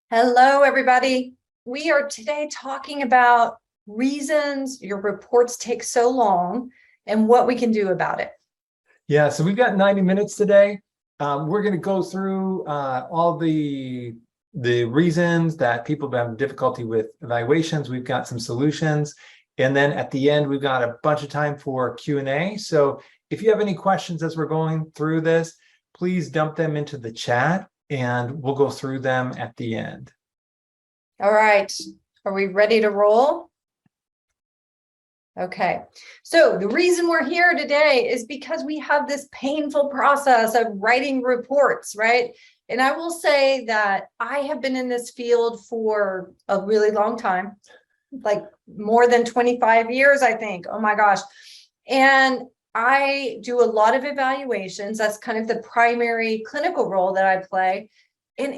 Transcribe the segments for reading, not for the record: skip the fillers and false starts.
Hello, everybody. We are today talking about reasons your reports take so long and what we can do about it. Yeah, so we've got 90 minutes today. We're going to go through all the reasons that people have difficulty with evaluations. We've got some solutions. And then at the end, we've got a bunch of time for Q&A. So if you have any questions as we're going through this, please dump them into the chat and we'll go through them at the end. All right. Are we ready to roll? Okay. So the reason we're here today is because we have this painful process of writing reports, right? And I will say that I have been in this field for a really long time, like more than 25 years, I think. Oh my gosh. And I do a lot of evaluations. That's kind of the primary clinical role that I play. And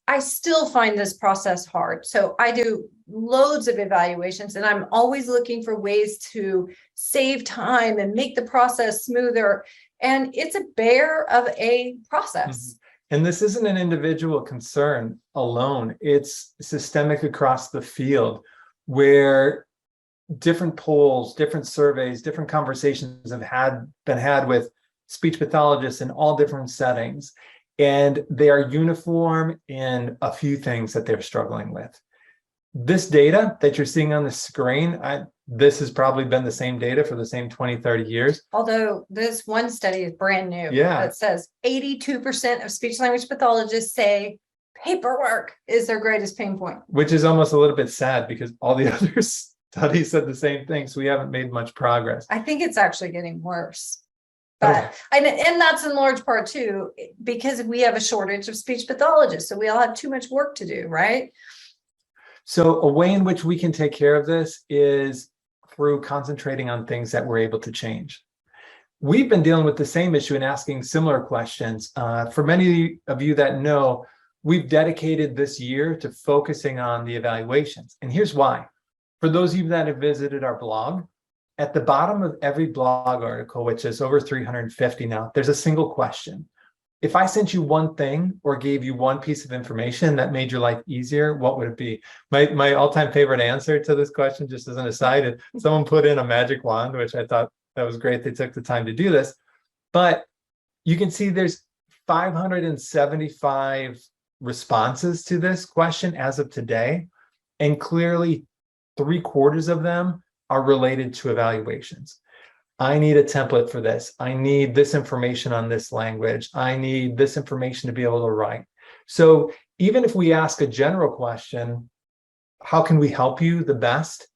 I still find this process hard. So I do loads of evaluations and I'm always looking for ways to save time and make the process smoother. And it's a bear of a process. And this isn't an individual concern alone. It's systemic across the field where different polls, different surveys, different conversations have been had with speech pathologists in all different settings. And they are uniform in a few things that they're struggling with. This data that you're seeing on the screen, this has probably been the same data for the same 20, 30 years. Although this one study is brand new. Yeah. That says 82% of speech language pathologists say paperwork is their greatest pain point. Which is almost a little bit sad because all the other studies said the same thing. So we haven't made much progress. I think it's actually getting worse. But and that's in large part too, because we have a shortage of speech pathologists. So we all have too much work to do, right? So a way in which we can take care of this is through concentrating on things that we're able to change. We've been dealing with the same issue and asking similar questions. For many of you that know, we've dedicated this year to focusing on the evaluations. And here's why. For those of you that have visited our blog, at the bottom of every blog article, which is over 350 now, there's a single question. If I sent you one thing or gave you one piece of information that made your life easier, what would it be? My all-time favorite answer to this question, just as an aside, is someone put in a magic wand, which I thought that was great. They took the time to do this. But you can see there's 575 responses to this question as of today. And clearly 3/4 of them are related to evaluations. I need a template for this. I need this information on this language. I need this information to be able to write. So even if we ask a general question, how can we help you the best?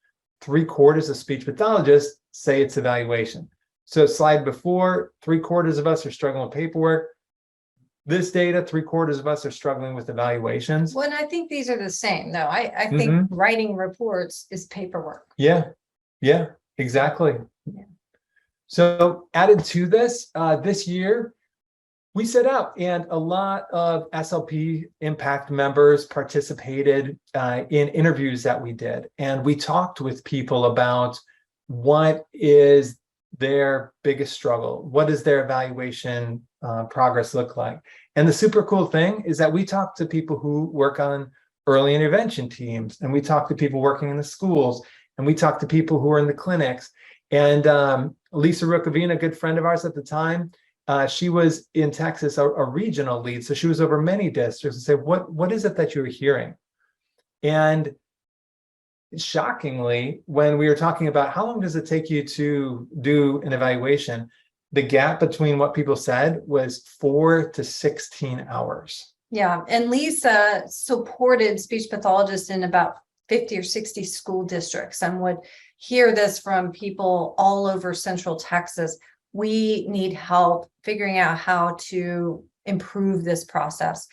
3/4 of speech pathologists say it's evaluation. So slide before, 3/4 of us are struggling with paperwork. This data, 3/4 of us are struggling with evaluations. Well, and I think these are the same, though. I think writing reports is paperwork. Yeah, exactly. Yeah. So added to this, this year, we set out and a lot of SLP Impact members participated in interviews that we did. And we talked with people about what is their biggest struggle? What does their evaluation progress look like? And the super cool thing is that we talked to people who work on early intervention teams, and we talked to people working in the schools, and we talked to people who are in the clinics. And Lisa Rukavina, a good friend of ours at the time, she was in Texas, a regional lead. So she was over many districts and said, what is it that you're hearing? And shockingly, when we were talking about how long does it take you to do an evaluation, the gap between what people said was 4 to 16 hours. Yeah. And Lisa supported speech pathologists in about 50 or 60 school districts and would hear this from people all over Central Texas. We need help figuring out how to improve this process.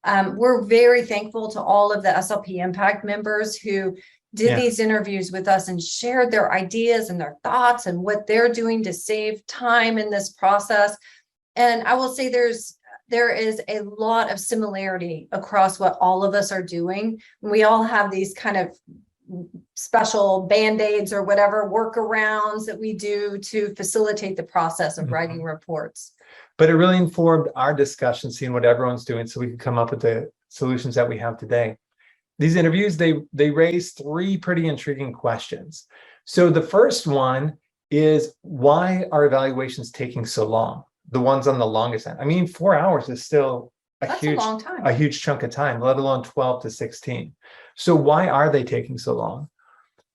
We're very thankful to all of the SLP Impact members who did these interviews with us and shared their ideas and their thoughts and what they're doing to save time in this process. And I will say there is a lot of similarity across what all of us are doing. We all have these kind of special band-aids or whatever workarounds that we do to facilitate the process of writing reports. But it really informed our discussion, seeing what everyone's doing so we could come up with the solutions that we have today. these interviews, they raise three pretty intriguing questions. So the first one is, why are evaluations taking so long? The ones on the longest end. I mean, 4 hours is still That's a long time. a huge chunk of time, let alone 12 to 16. So why are they taking so long?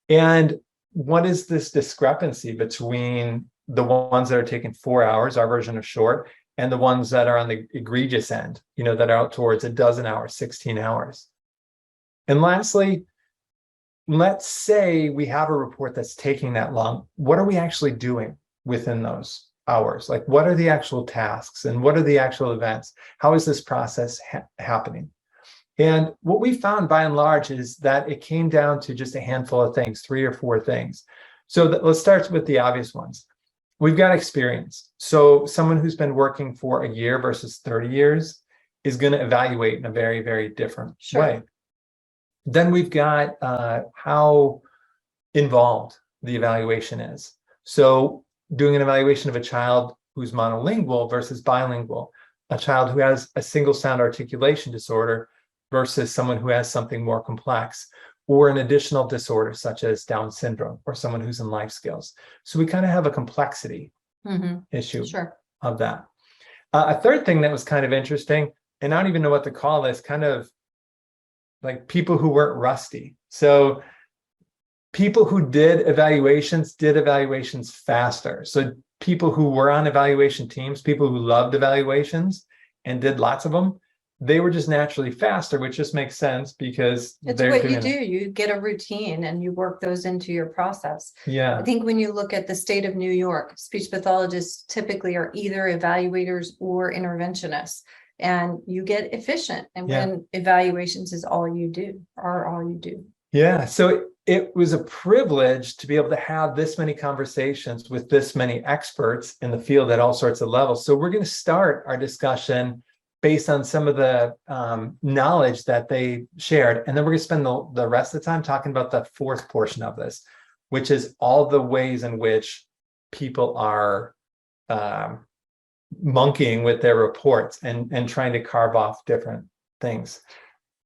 And what is this discrepancy between the ones that are taking 4 hours, our version of short, and the ones that are on the egregious end, that are out towards 12 hours, 16 hours? And lastly, let's say we have a report that's taking that long. What are we actually doing within those hours? Like, what are the actual tasks and what are the actual events? How is this process happening? And what we found by and large is that it came down to just a handful of things, 3 or 4 things. So let's start with the obvious ones. We've got experience. So someone who's been working for a year versus 30 years is going to evaluate in a very, very different way. Then we've got how involved the evaluation is. So doing an evaluation of a child who's monolingual versus bilingual, a child who has a single sound articulation disorder versus someone who has something more complex, or an additional disorder such as Down syndrome, or someone who's in life skills. So we kind of have a complexity issue of that. A third thing that was kind of interesting, and I don't even know what to call this, kind of like people who weren't rusty. So people who did evaluations faster. So people who were on evaluation teams, people who loved evaluations and did lots of them, they were just naturally faster, which just makes sense because it's what you do. You get a routine and you work those into your process. Yeah. I think when you look at the state of New York, speech pathologists typically are either evaluators or interventionists, and you get efficient. And when evaluations is all you do. Yeah. So it was a privilege to be able to have this many conversations with this many experts in the field at all sorts of levels. So we're going to start our discussion based on some of the knowledge that they shared. And then we're going to spend the rest of the time talking about the fourth portion of this, which is all the ways in which people are monkeying with their reports and trying to carve off different things.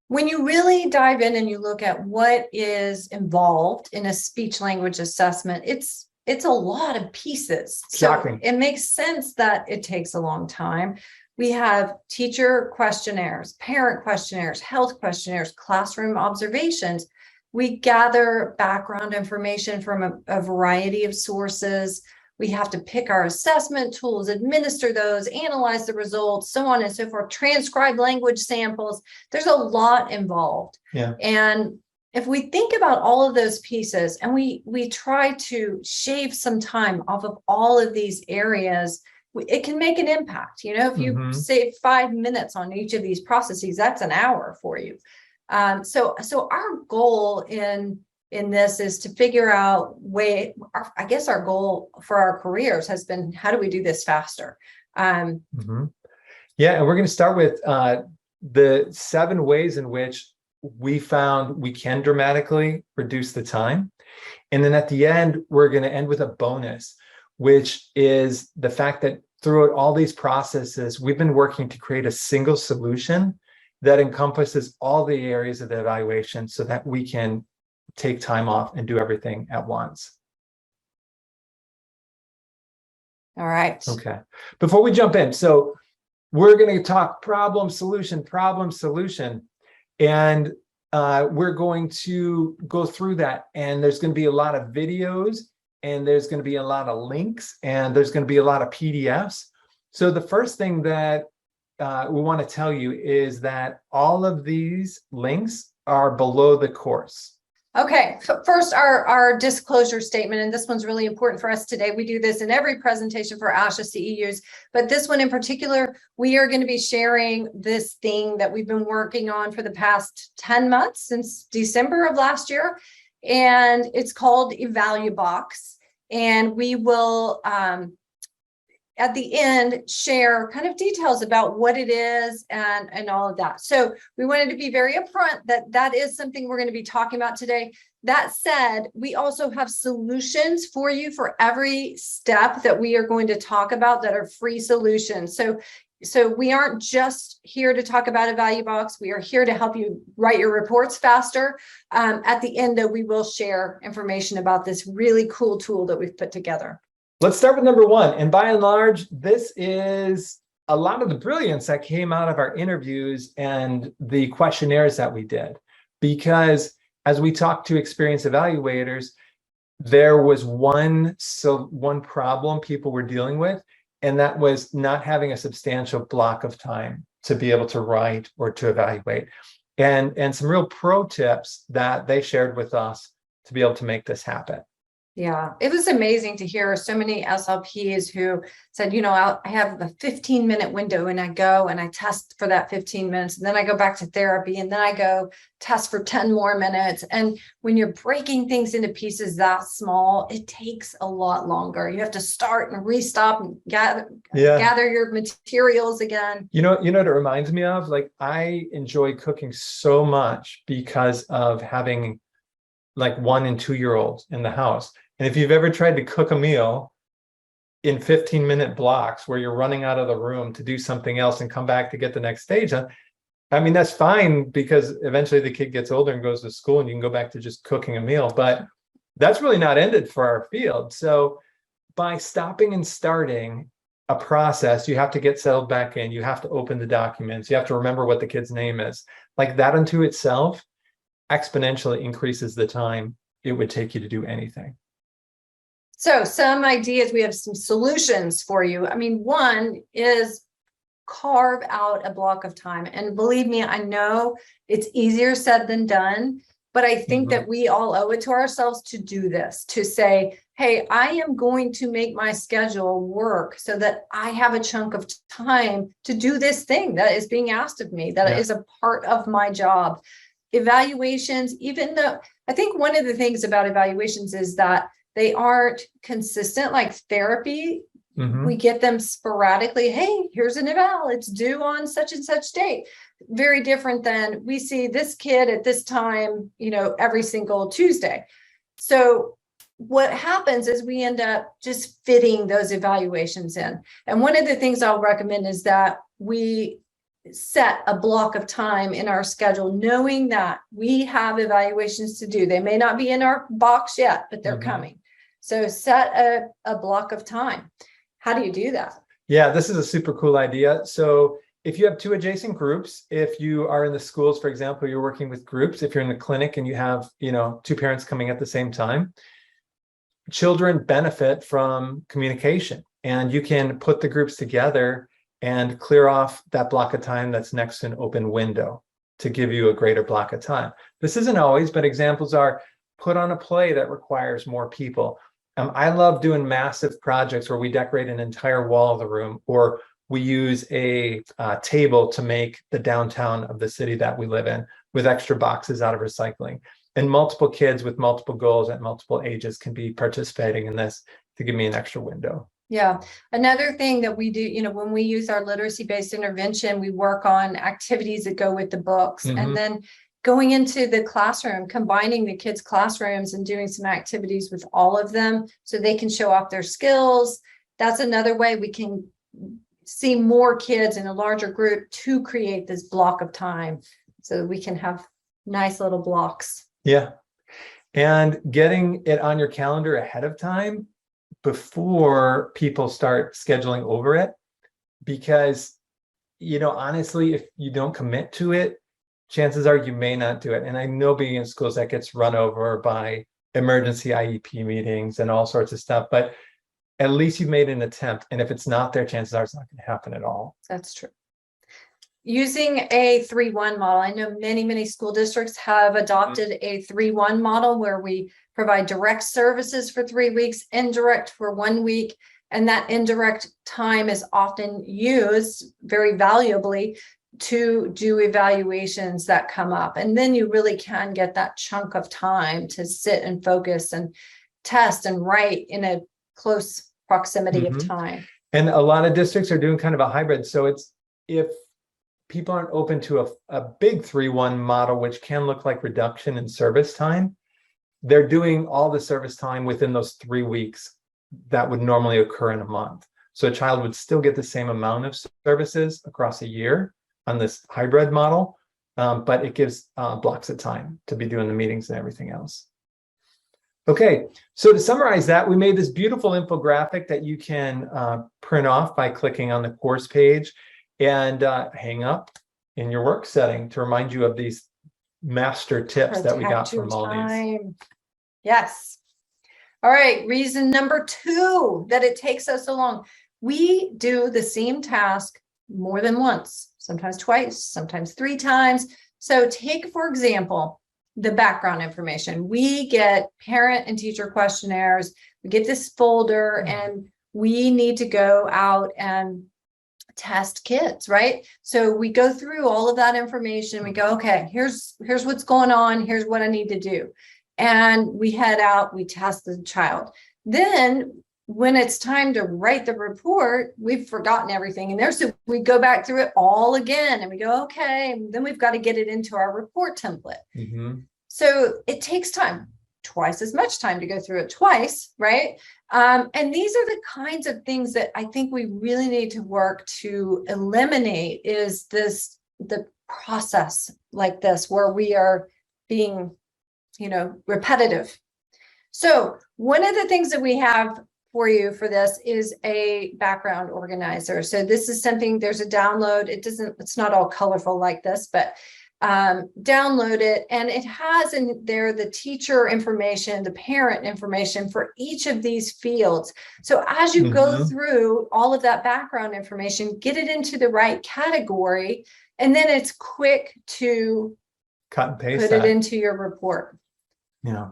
When you really dive in and you look at what is involved in a speech language assessment, it's a lot of pieces. Shocking. So it makes sense that it takes a long time. We have teacher questionnaires, parent questionnaires, health questionnaires, classroom observations. We gather background information from a variety of sources. We have to pick our assessment tools, administer those, analyze the results, so on and so forth, transcribe language samples. There's a lot involved. Yeah. And if we think about all of those pieces and we try to shave some time off of all of these areas, it can make an impact. If you save 5 minutes on each of these processes, that's an hour for you. So our goal in this is to figure out I guess our goal for our careers has been, how do we do this faster? Yeah, and we're going to start with the 7 ways in which we found we can dramatically reduce the time. And then at the end, we're going to end with a bonus, which is the fact that throughout all these processes, we've been working to create a single solution that encompasses all the areas of the evaluation so that we can take time off and do everything at once. All right. Okay. Before we jump in, so we're going to talk problem, solution. And we're going to go through that. And there's going to be a lot of videos, and there's going to be a lot of links, and there's going to be a lot of PDFs. So the first thing that we want to tell you is that all of these links are below the course. Okay, first our disclosure statement, and this one's really important for us today. We do this in every presentation for ASHA CEUs, but this one in particular, we are going to be sharing this thing that we've been working on for the past 10 months, since December of last year, and it's called Evalubox, and we will at the end share kind of details about what it is and all of that. So we wanted to be very upfront that is something we're going to be talking about today. That said, we also have solutions for you for every step that we are going to talk about that are free solutions. So So we aren't just here to talk about Evalubox. We are here to help you write your reports faster. At the end, though, we will share information about this really cool tool that we've put together. Let's start with number one. And by and large, this is a lot of the brilliance that came out of our interviews and the questionnaires that we did. Because as we talked to experienced evaluators, there was one problem people were dealing with, and that was not having a substantial block of time to be able to write or to evaluate. And some real pro tips that they shared with us to be able to make this happen. Yeah, it was amazing to hear so many SLPs who said, I have a 15-minute window and I go and I test for that 15 minutes. And then I go back to therapy and then I go test for 10 more minutes. And when you're breaking things into pieces that small, it takes a lot longer. You have to start and restop and gather your materials again. You know what it reminds me of? Like, I enjoy cooking so much because of having like 1 and 2 year olds in the house. And if you've ever tried to cook a meal in 15-minute blocks where you're running out of the room to do something else and come back to get the next stage, I mean, that's fine because eventually the kid gets older and goes to school and you can go back to just cooking a meal, but that's really not ended for our field. So by stopping and starting a process, you have to get settled back in, you have to open the documents, you have to remember what the kid's name is. Like, that unto itself exponentially increases the time it would take you to do anything. So some ideas, we have some solutions for you. I mean, one is carve out a block of time. And believe me, I know it's easier said than done, but I think that we all owe it to ourselves to do this, to say, hey, I am going to make my schedule work so that I have a chunk of time to do this thing that is being asked of me, that is a part of my job. Evaluations, even though I think one of the things about evaluations is that they aren't consistent, like therapy. We get them sporadically. Hey, here's an eval. It's due on such and such date. Very different than we see this kid at this time, every single Tuesday. So what happens is we end up just fitting those evaluations in. And one of the things I'll recommend is that we set a block of time in our schedule, knowing that we have evaluations to do. They may not be in our box yet, but they're coming. So set a block of time. How do you do that? Yeah, this is a super cool idea. So if you have 2 adjacent groups, if you are in the schools, for example, you're working with groups, if you're in the clinic and you have, 2 parents coming at the same time, children benefit from communication, and you can put the groups together and clear off that block of time that's next to an open window to give you a greater block of time. This isn't always, but examples are put on a play that requires more people. I love doing massive projects where we decorate an entire wall of the room, or we use a table to make the downtown of the city that we live in with extra boxes out of recycling. And multiple kids with multiple goals at multiple ages can be participating in this to give me an extra window. Yeah. Another thing that we do, when we use our literacy-based intervention, we work on activities that go with the books. And then going into the classroom, combining the kids' classrooms and doing some activities with all of them so they can show off their skills. That's another way we can see more kids in a larger group to create this block of time so that we can have nice little blocks. Yeah. And getting it on your calendar ahead of time before people start scheduling over it, because, honestly, if you don't commit to it, chances are you may not do it. And I know being in schools, that gets run over by emergency IEP meetings and all sorts of stuff, but at least you've made an attempt. And if it's not there, chances are it's not going to happen at all. That's true. Using a 3-1 model. I know many school districts have adopted a 3-1 model where we provide direct services for 3 weeks, indirect for 1 week. And that indirect time is often used very valuably to do evaluations that come up. And then you really can get that chunk of time to sit and focus and test and write in a close proximity of time. And a lot of districts are doing kind of a hybrid. So it's, if people aren't open to a big 3-1 model, which can look like reduction in service time, they're doing all the service time within those 3 weeks that would normally occur in a month. So a child would still get the same amount of services across a year on this hybrid model, but it gives blocks of time to be doing the meetings and everything else. Okay, so to summarize that, we made this beautiful infographic that you can print off by clicking on the course page and hang up in your work setting to remind you of these master tips that we got from all these. Yes. All right, reason number 2 that it takes us so long. We do the same task more than once, sometimes twice, sometimes 3 times. So take, for example, the background information. We get parent and teacher questionnaires. We get this folder and we need to go out and test kids, right? So we go through all of that information. We go, okay, here's what's going on. Here's what I need to do. And we head out, we test the child. Then when it's time to write the report, we've forgotten everything in there. So we go back through it all again and we go, okay, and then we've got to get it into our report template. So it takes time, twice as much time to go through it twice, right? And these are the kinds of things that I think we really need to work to eliminate is the process like this, where we are being, repetitive. So one of the things that we have for you for this is a background organizer. So this is something, there's a download. It's not all colorful like this, but download it. And it has in there the teacher information, the parent information for each of these fields. So as you go through all of that background information, get it into the right category, and then it's quick to cut and paste put it into your report. Yeah.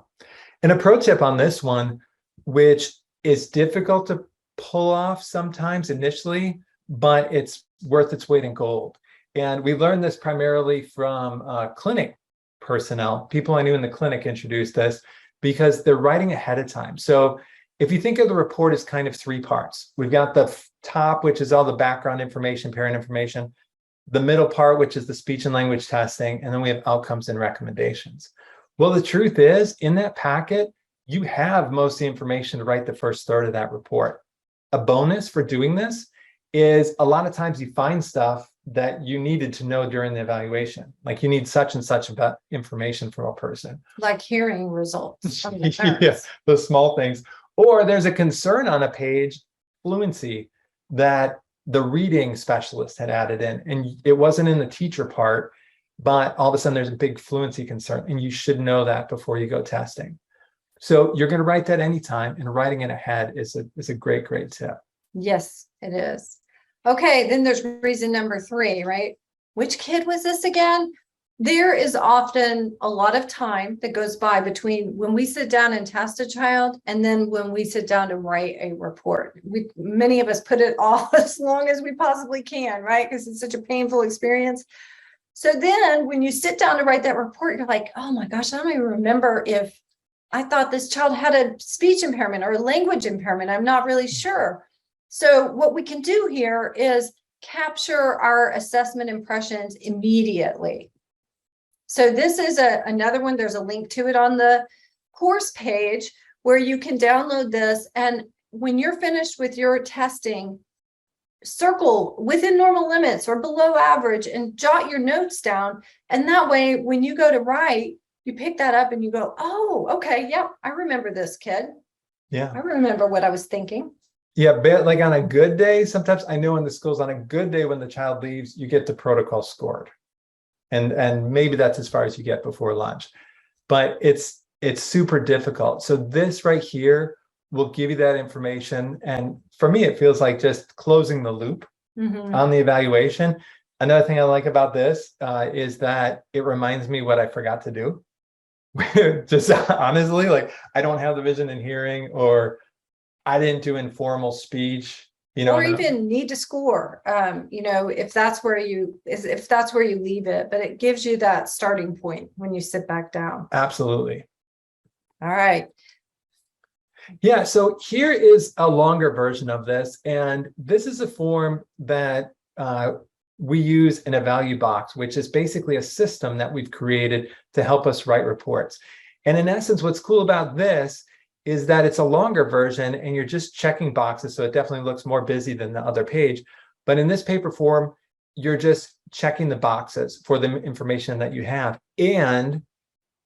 And a pro tip on this one, which is difficult to pull off sometimes initially, but it's worth its weight in gold. And we learned this primarily from clinic personnel. People I knew in the clinic introduced this because they're writing ahead of time. So if you think of the report as kind of 3 parts, we've got the top, which is all the background information, parent information, the middle part, which is the speech and language testing, and then we have outcomes and recommendations. Well, the truth is, in that packet, you have most of the information to write the first third of that report. A bonus for doing this is a lot of times you find stuff that you needed to know during the evaluation. Like you need such and such about information from a person. Like hearing results from the Yeah, parents. those small things. Or there's a concern on a page, fluency, that the reading specialist had added in, and it wasn't in the teacher part, but all of a sudden there's a big fluency concern, and you should know that before you go testing. So you're going to write that anytime, and writing it ahead is a great tip. Yes, it is. Okay, then there's reason number 3, right? Which kid was this again? There is often a lot of time that goes by between when we sit down and test a child and then when we sit down to write a report. Many of us put it off as long as we possibly can, right? Because it's such a painful experience. So then when you sit down to write that report, you're like, oh my gosh, I don't even remember if I thought this child had a speech impairment or a language impairment. I'm not really sure. So what we can do here is capture our assessment impressions immediately. So this is another one. There's a link to it on the course page where you can download this. And when you're finished with your testing, circle within normal limits or below average and jot your notes down. And that way, when you go to write, you pick that up and you go, oh, okay, yeah, I remember this kid. Yeah. I remember what I was thinking. Yeah, but like on a good day, sometimes I know in the schools on a good day when the child leaves, you get the protocol scored. And maybe that's as far as you get before lunch. But it's super difficult. So this right here will give you that information. And for me, it feels like just closing the loop on the evaluation. Another thing I like about this is that it reminds me what I forgot to do. Just honestly, like I don't have the vision and hearing, or I didn't do informal speech, or even need to score, if that's where you leave it, but it gives you that starting point when you sit back down. Absolutely. All right. Yeah. So here is a longer version of this. And this is a form that we use in Evalubox, which is basically a system that we've created to help us write reports. And in essence, what's cool about this is that it's a longer version and you're just checking boxes. So it definitely looks more busy than the other page. But in this paper form, you're just checking the boxes for the information that you have. And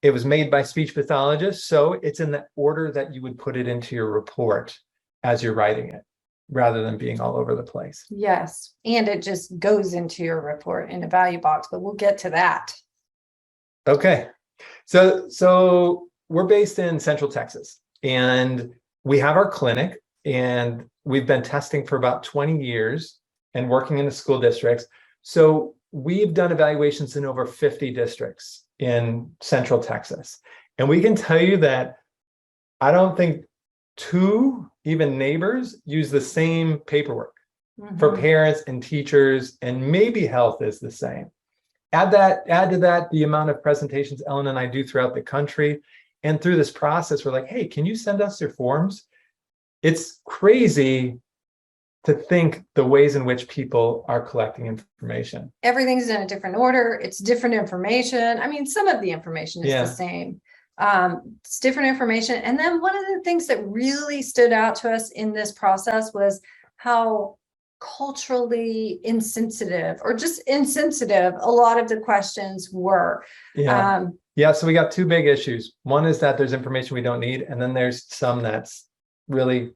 it was made by speech pathologists. So it's in the order that you would put it into your report as you're writing it, rather than being all over the place. Yes, and it just goes into your report in Evalubox, but we'll get to that. Okay. So we're based in Central Texas, and we have our clinic, and we've been testing for about 20 years and working in the school districts. So we've done evaluations in over 50 districts in Central Texas. And we can tell you that I don't think two, even neighbors, use the same paperwork for parents and teachers, and maybe health is the same. Add to that the amount of presentations Ellen and I do throughout the country. And through this process, we're like, hey, can you send us your forms? It's crazy to think the ways in which people are collecting information. Everything's in a different order. It's different information. I mean, some of the information is the same. It's different information. And then one of the things that really stood out to us in this process was how culturally insensitive, or just insensitive, a lot of the questions were. So we got two big issues. One is that there's information we don't need, and then there's some that's really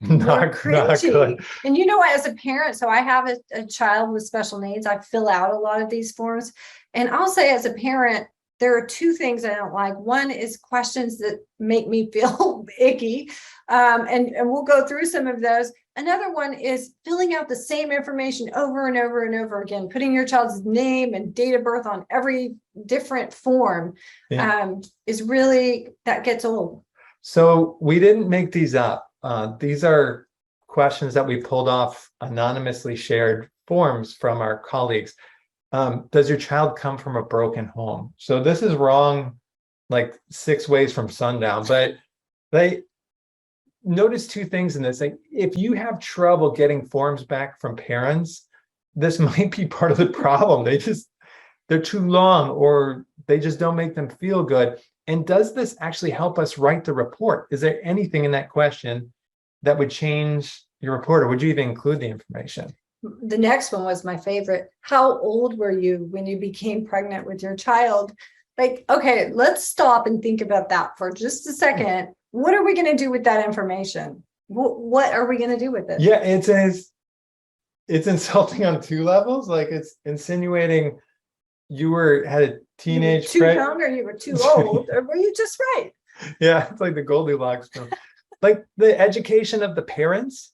not good. And you know what, as a parent, so I have a child with special needs. I fill out a lot of these forms, and I'll say as a parent, there are two things I don't like. One is questions that make me feel icky, and we'll go through some of those. Another one is filling out the same information over and over and over again, putting your child's name and date of birth on every different form, is really, that gets old. So we didn't make these up. These are questions that we pulled off anonymously shared forms from our colleagues. Does your child come from a broken home? So this is wrong like 6 ways from sundown, but they notice two things in this. Like, if you have trouble getting forms back from parents, this might be part of the problem. They're too long, or they just don't make them feel good. And does this actually help us write the report? Is there anything in that question that would change your report, or would you even include the information? The next one was my favorite. How old were you when you became pregnant with your child? Like, okay, let's stop and think about that for just a second. What are we going to do with that information? What are we going to do with it? Yeah, it's insulting on two levels. Like, it's insinuating you had a teenage, you were too young, or you were too old, or were you just right? Yeah, it's like the Goldilocks film. Like, the education of the parents,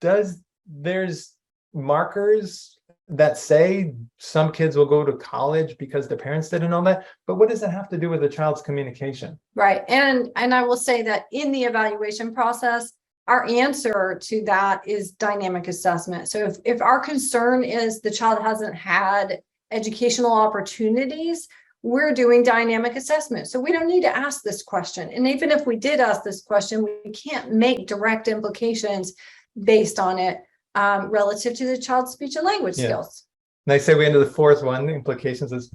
there's markers that say some kids will go to college because their parents didn't know that, but what does that have to do with the child's communication? Right. And I will say that in the evaluation process, our answer to that is dynamic assessment. So if our concern is the child hasn't had educational opportunities, we're doing dynamic assessment. So we don't need to ask this question. And even if we did ask this question, we can't make direct implications based on it, relative to the child's speech and language skills. And I say we into the fourth one, the implications is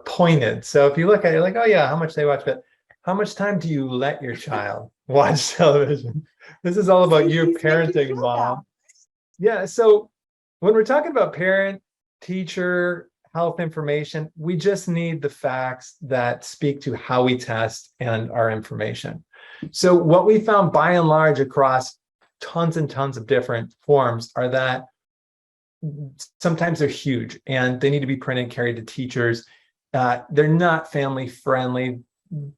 pointed. So if you look at it, you're like, oh yeah, how much they watch, but how much time do you let your child watch television? This is all about you parenting, mom. Yeah, so when we're talking about parent, teacher, health information, we just need the facts that speak to how we test and our information. So what we found by and large across tons and tons of different forms are that sometimes they're huge and they need to be printed and carried to teachers. They're not family friendly.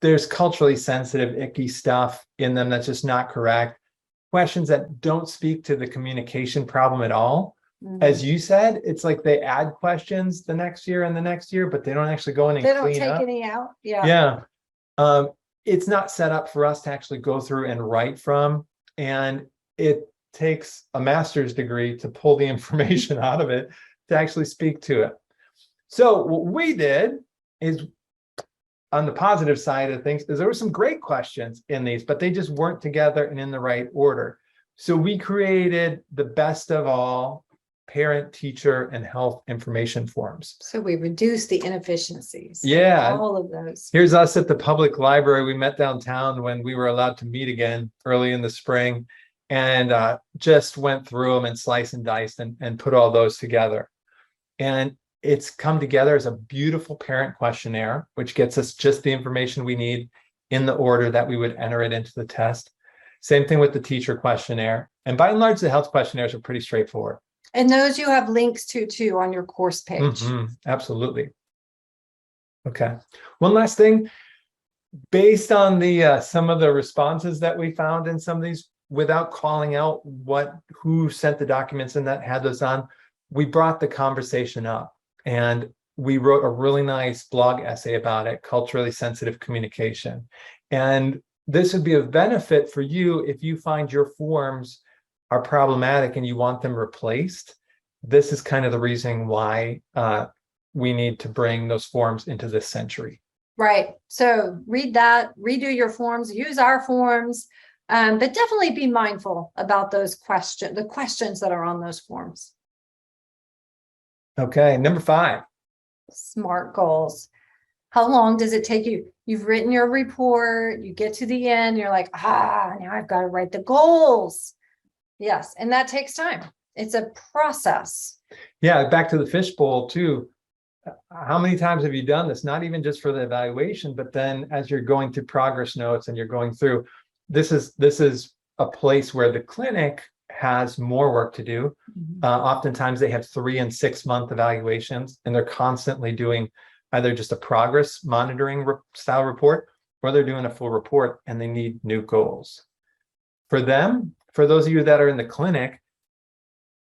There's culturally sensitive, icky stuff in them that's just not correct. Questions that don't speak to the communication problem at all. As you said, it's like they add questions the next year and the next year, but they don't actually go in and clean up. They don't take any out. Yeah. It's not set up for us to actually go through and write from. And it takes a master's degree to pull the information out of it to actually speak to it. So what we did is, on the positive side of things, is there were some great questions in these, but they just weren't together and in the right order. So we created the best of all parent, teacher, and health information forms. So we reduce the inefficiencies. Yeah. All of those. Here's us at the public library. We met downtown when we were allowed to meet again early in the spring, and just went through them and sliced and diced and put all those together. And it's come together as a beautiful parent questionnaire, which gets us just the information we need in the order that we would enter it into the test. Same thing with the teacher questionnaire. And by and large, the health questionnaires are pretty straightforward. And those you have links to too on your course page. Absolutely. Okay. One last thing, based on the some of the responses that we found in some of these, without calling out who sent the documents and that had those on, we brought the conversation up and we wrote a really nice blog essay about it, culturally sensitive communication. And this would be of benefit for you if you find your forms are problematic and you want them replaced. This is kind of the reason why we need to bring those forms into this century. Right. So read that, redo your forms, use our forms, but definitely be mindful about those the questions that are on those forms. Okay, number 5. SMART goals. How long does it take you? You've written your report, you get to the end, you're like, now I've got to write the goals. Yes, and that takes time. It's a process. Yeah, back to the fishbowl too. How many times have you done this? Not even just for the evaluation, but then as you're going through progress notes and you're going through, this is a place where the clinic has more work to do. Oftentimes they have 3 and 6 month evaluations, and they're constantly doing either just a progress monitoring style report, or they're doing a full report and they need new goals. For them, for those of you that are in the clinic,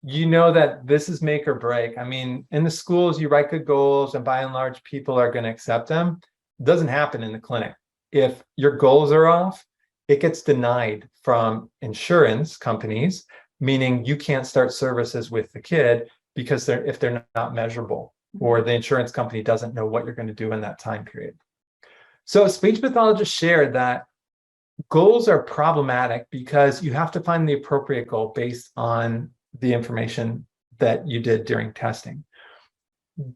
you know that this is make or break. I mean, in the schools, you write good goals and by and large, people are going to accept them. It doesn't happen in the clinic. If your goals are off, it gets denied from insurance companies, meaning you can't start services with the kid because if they're not measurable, or the insurance company doesn't know what you're going to do in that time period. So a speech pathologist shared that goals are problematic because you have to find the appropriate goal based on the information that you did during testing.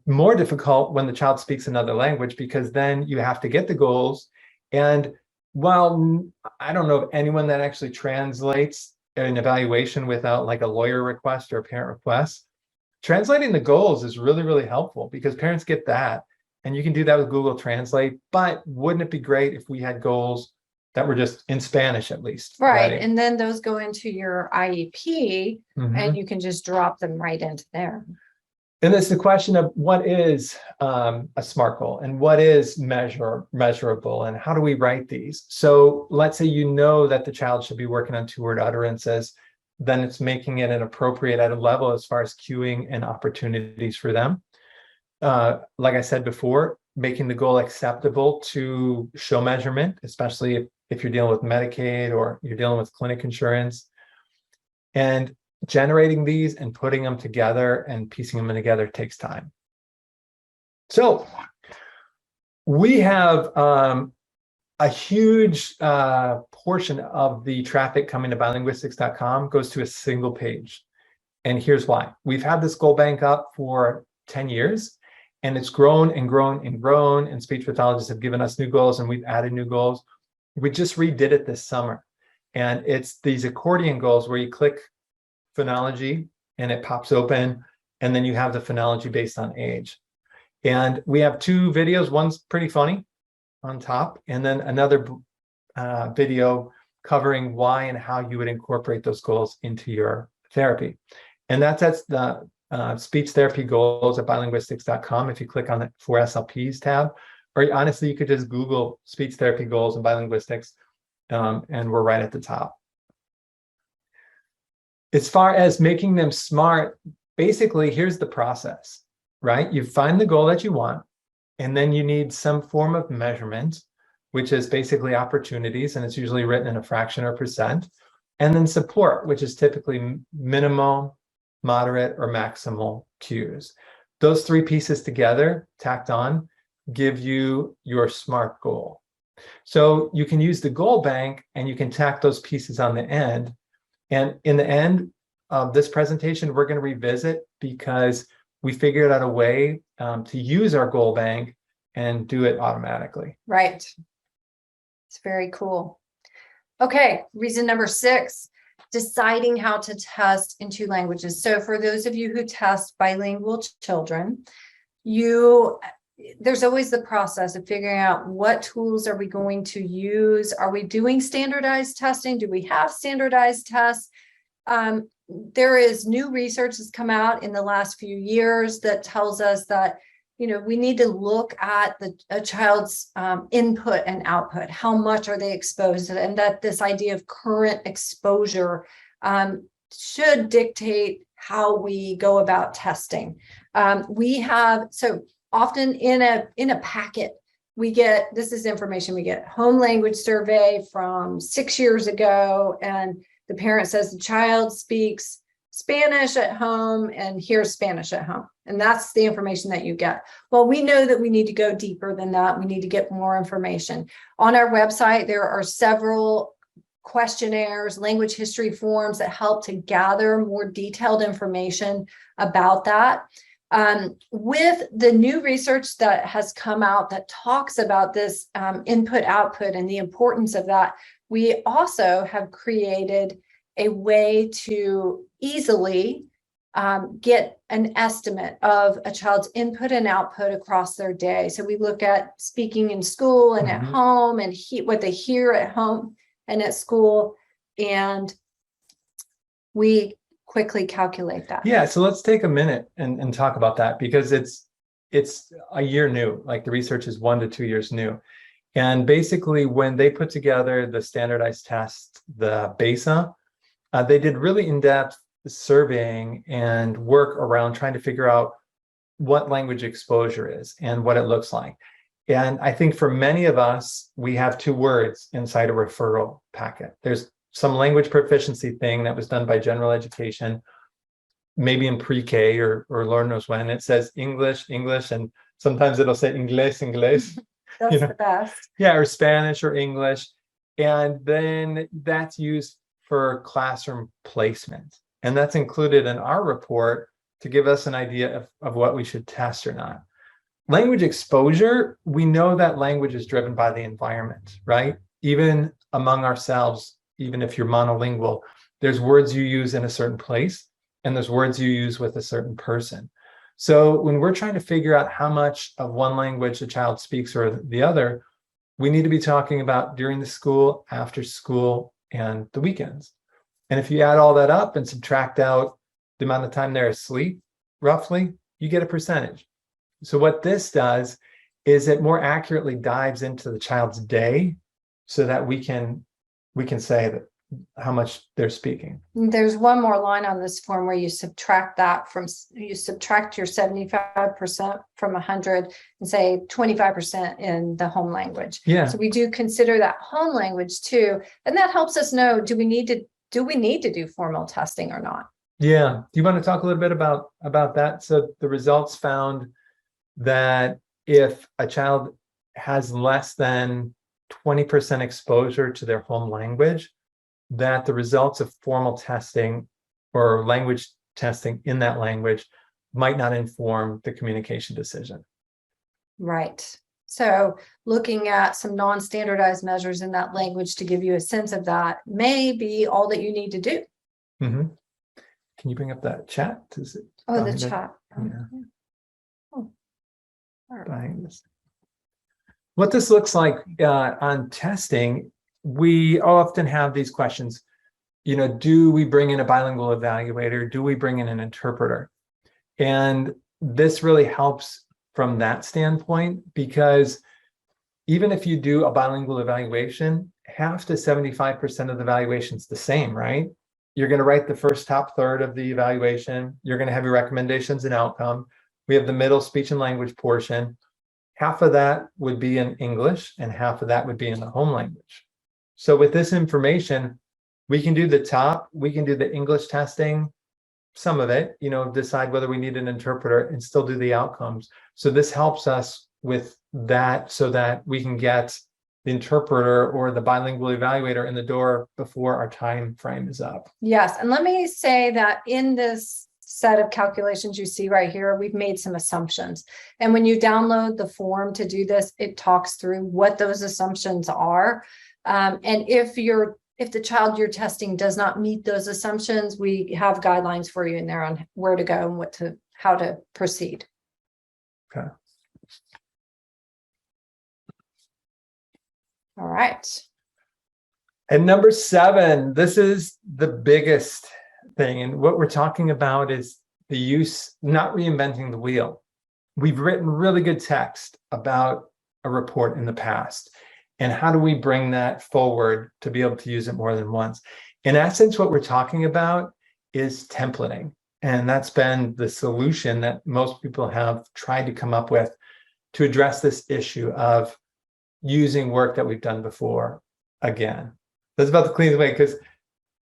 More difficult when the child speaks another language, because then you have to get the goals. And while I don't know of anyone that actually translates an evaluation without like a lawyer request or a parent request, translating the goals is really, really helpful because parents get that. And you can do that with Google Translate. But wouldn't it be great if we had goals that were just in Spanish at least? Right. And then those go into your IEP and you can just drop them right into there. And it's the question of what is a SMART goal and what is measurable and how do we write these? So let's say you know that the child should be working on 2-word utterances, then it's making it an appropriate at a level as far as cueing and opportunities for them. Like I said before, making the goal acceptable to show measurement, especially if you're dealing with Medicaid or you're dealing with clinic insurance. And generating these and putting them together and piecing them together takes time. So we have a huge portion of the traffic coming to bilinguistics.com goes to a single page. And here's why. We've had this goal bank up for 10 years, and it's grown and grown and grown, and speech pathologists have given us new goals and we've added new goals. We just redid it this summer. And it's these accordion goals where you click phonology and it pops open, and then you have the phonology based on age. And we have 2 videos. One's pretty funny on top, and then another video covering why and how you would incorporate those goals into your therapy. And that's the speech therapy goals at bilinguistics.com. If you click on the 4 SLPs tab, or honestly, you could just Google speech therapy goals and bilinguistics, and we're right at the top. As far as making them SMART, basically, here's the process, right? You find the goal that you want, and then you need some form of measurement, which is basically opportunities, and it's usually written in a fraction or percent, and then support, which is typically minimal, moderate, or maximal cues. Those 3 pieces together, tacked on, give you your SMART goal. So you can use the goal bank and you can tack those pieces on the end. And in the end, this presentation, we're going to revisit because we figured out a way to use our goal bank and do it automatically. Right. It's very cool. Okay, reason number 6, deciding how to test in 2 languages. So for those of you who test bilingual children, there's always the process of figuring out what tools are we going to use. Are we doing standardized testing? Do we have standardized tests? There is new research that's come out in the last few years that tells us that, we need to look at a child's input and output. How much are they exposed? And that this idea of current exposure should dictate how we go about testing. So often in a packet, this is information we get, home language survey from 6 years ago, and the parent says the child speaks Spanish at home and hears Spanish at home. And that's the information that you get. Well, we know that we need to go deeper than that. We need to get more information. On our website, there are several questionnaires, language history forms that help to gather more detailed information about that. With the new research that has come out that talks about this input output and the importance of that, we also have created a way to easily get an estimate of a child's input and output across their day. So we look at speaking in school and at home, and what they hear at home and at school, and we quickly calculate that. Yeah, so let's take a minute and talk about that, because it's a year new. Like, the research is 1 to 2 years new. And basically, when they put together the standardized test, the BESA, they did really in-depth surveying and work around trying to figure out what language exposure is and what it looks like. And I think for many of us, we have 2 words inside a referral packet. There's some language proficiency thing that was done by general education, maybe in pre-K or Lord knows when. It says English, English, and sometimes it'll say Inglés, Inglés. That's the best. Yeah, or Spanish or English. And then that's used for classroom placement. And that's included in our report to give us an idea of what we should test or not. Language exposure, we know that language is driven by the environment, right? Even among ourselves, even if you're monolingual, there's words you use in a certain place, and there's words you use with a certain person. So when we're trying to figure out how much of one language a child speaks or the other, we need to be talking about during the school, after school, and the weekends. And if you add all that up and subtract out the amount of time they're asleep, roughly, you get a percentage. So what this does is it more accurately dives into the child's day so that we can say that how much they're speaking. There's one more line on this form where you subtract your 75% from 100 and say 25% in the home language. Yeah. So we do consider that home language too. And that helps us know, do we need to do formal testing or not? Yeah. Do you want to talk a little bit about that? So the results found that if a child has less than 20% exposure to their home language, that the results of formal testing or language testing in that language might not inform the communication decision. Right. So looking at some non-standardized measures in that language to give you a sense of that may be all that you need to do. Mm-hmm. Can you bring up that chat? Oh, the chat. Yeah. Oh. Behind this. What this looks like on testing, we often have these questions, do we bring in a bilingual evaluator? Do we bring in an interpreter? And this really helps from that standpoint, because even if you do a bilingual evaluation, half to 75% of the evaluation is the same, right? You're going to write the first top third of the evaluation. You're going to have your recommendations and outcome. We have the middle speech and language portion. Half of that would be in English and half of that would be in the home language. So with this information, we can do the top, we can do the English testing, some of it, decide whether we need an interpreter and still do the outcomes. So this helps us with that so that we can get the interpreter or the bilingual evaluator in the door before our time frame is up. Yes, and let me say that in this set of calculations you see right here, we've made some assumptions. And when you download the form to do this, it talks through what those assumptions are. And if the child you're testing does not meet those assumptions, we have guidelines for you in there on where to go and how to proceed. Okay. All right. And number 7, this is the biggest thing. And what we're talking about is the use, not reinventing the wheel. We've written really good text about a report in the past. And how do we bring that forward to be able to use it more than once? In essence, what we're talking about is templating. And that's been the solution that most people have tried to come up with to address this issue of using work that we've done before again. That's about the cleanest way, because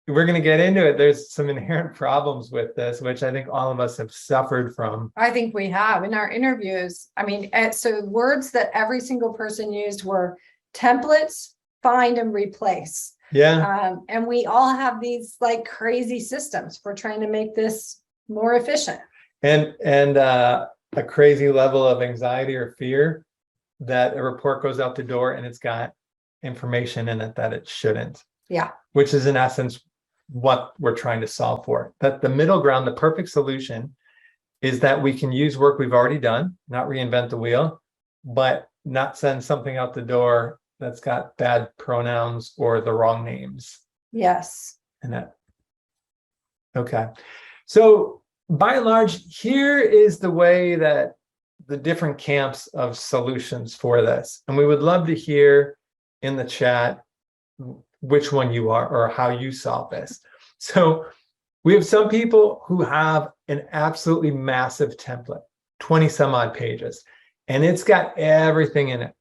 we're going to get into it. There's some inherent problems with this, which I think all of us have suffered from. I think we have in our interviews. I mean, so words that every single person used were templates, find and replace. Yeah. And we all have these like crazy systems for trying to make this more efficient. And a crazy level of anxiety or fear that a report goes out the door and it's got information in it that it shouldn't. Yeah. Which is in essence what we're trying to solve for. That the middle ground, the perfect solution is that we can use work we've already done, not reinvent the wheel, but not send something out the door that's got bad pronouns or the wrong names. Yes. And that. Okay. So by and large, here is the way that the different camps of solutions for this. And we would love to hear in the chat which one you are or how you solve this. So we have some people who have an absolutely massive template, 20 some odd pages, and it's got everything in it.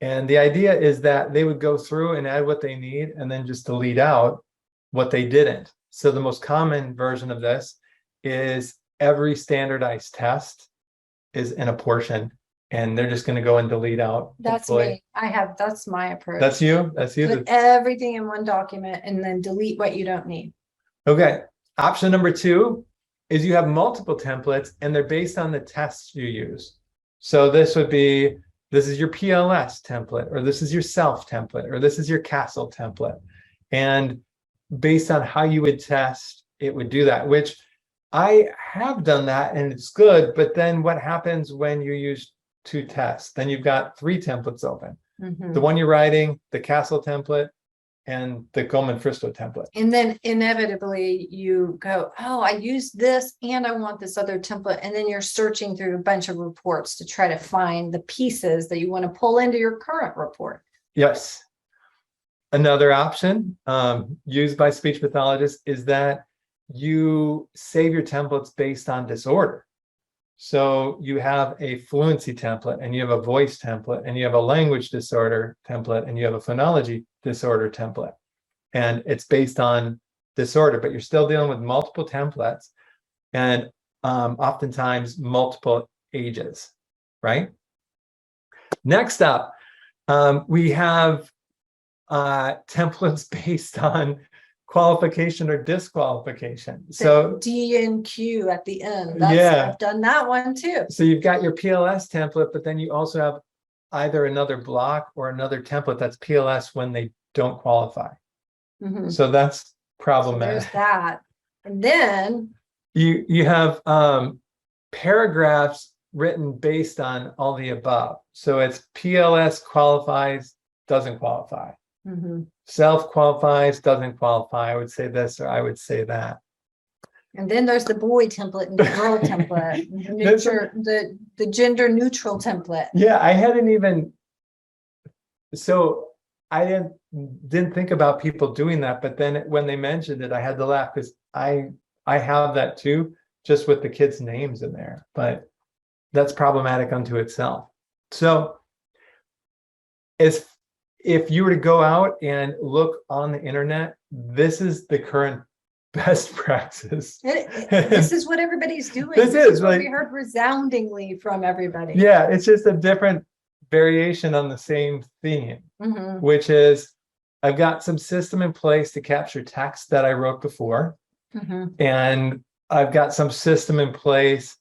And the idea is that they would go through and add what they need and then just delete out what they didn't. So the most common version of this is every standardized test is in a portion, and they're just going to go and delete out. That's hopefully. me. That's my approach. That's you? That's you? Put everything in one document and then delete what you don't need. Okay. Option number 2 is you have multiple templates and they're based on the tests you use. So this would be, this is your PLS template, or this is your self template, or this is your Castle template. And based on how you would test, it would do that, which I have done that and it's good. But then what happens when you use 2 tests? Then you've got 3 templates open. Mm-hmm. The one you're writing, the Castle template, and the Goldman-Fristo template. And then inevitably you go, oh, I used this and I want this other template. And then you're searching through a bunch of reports to try to find the pieces that you want to pull into your current report. Yes. Another option used by speech pathologists is that you save your templates based on disorder. So you have a fluency template, and you have a voice template, and you have a language disorder template, and you have a phonology disorder template. And it's based on disorder, but you're still dealing with multiple templates and oftentimes multiple ages, right? Next up, we have templates based on qualification or disqualification. So D and Q at the end. I've done that one too. So you've got your PLS template, but then you also have either another block or another template that's PLS when they don't qualify. Mm-hmm. So that's problematic. So there's that. And then you have paragraphs written based on all the above. So it's PLS qualifies, doesn't qualify. Mm-hmm. Self qualifies, doesn't qualify. I would say this or I would say that. And then there's the boy template and the girl template, the gender neutral template. Yeah, I hadn't even. So I didn't think about people doing that, but then when they mentioned it, I had to laugh because I have that too, just with the kids' names in there. But that's problematic unto itself. So if you were to go out and look on the internet, this is the current best practice. This is what everybody's doing. This is what we heard resoundingly from everybody. Yeah, it's just a different variation on the same theme, Mhm. which is I've got some system in place to capture text that I wrote before, Mhm. and I've got some system in place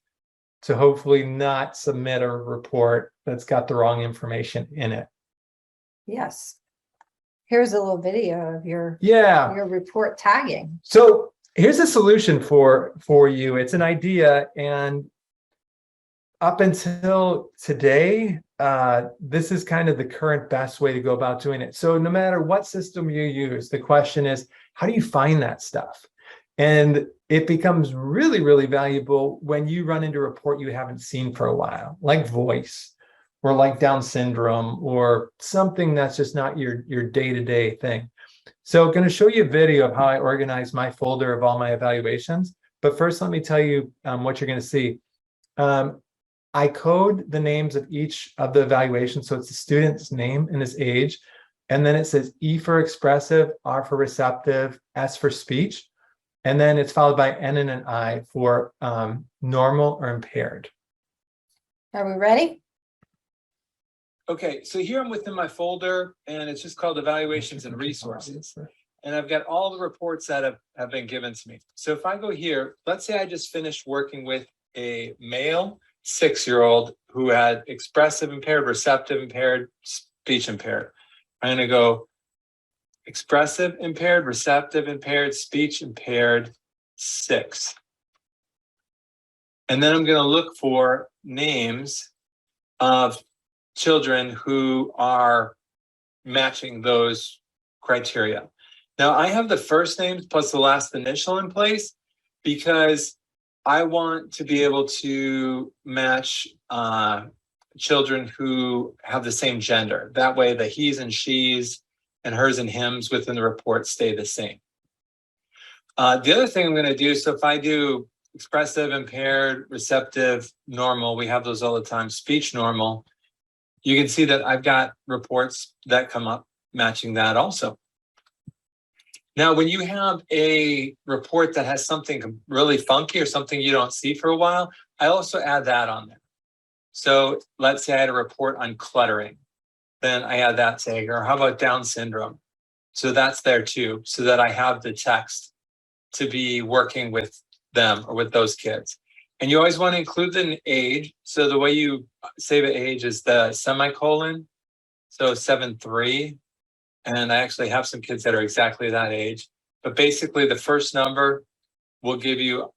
to hopefully not submit a report that's got the wrong information in it. Yes. Here's a little video of your Yeah. report tagging. So here's a solution for you. It's an idea, and up until today, this is kind of the current best way to go about doing it. So no matter what system you use, the question is, how do you find that stuff? And it becomes really, really valuable when you run into a report you haven't seen for a while, like voice or like Down syndrome or something that's just not your day-to-day thing. So I'm going to show you a video of how I organize my folder of all my evaluations. But first, let me tell you what you're going to see. I code the names of each of the evaluations. So it's the student's name and his age. And then it says E for expressive, R for receptive, S for speech. And then it's followed by N and an I for normal or impaired. Are we ready? Okay, so here I'm within my folder, and it's just called Evaluations and Resources. And I've got all the reports that have been given to me. So if I go here, let's say I just finished working with a male 6-year-old who had expressive impaired, receptive impaired, speech impaired. I'm going to go expressive impaired, receptive impaired, speech impaired, 6. And then I'm going to look for names of children who are matching those criteria. Now I have the first names plus the last initial in place because I want to be able to match children who have the same gender. That way the he's and she's and hers and hims within the report stay the same. The other thing I'm going to do, so if I do expressive, impaired, receptive, normal, we have those all the time, speech normal, you can see that I've got reports that come up matching that also. Now, when you have a report that has something really funky or something you don't see for a while, I also add that on there. So let's say I had a report on cluttering, then I add that tag, or how about Down syndrome? So that's there too, so that I have the text to be working with them or with those kids. And you always want to include an age. So the way you save an age is the semicolon. So 7-3. And I actually have some kids that are exactly that age. But basically the first number will give you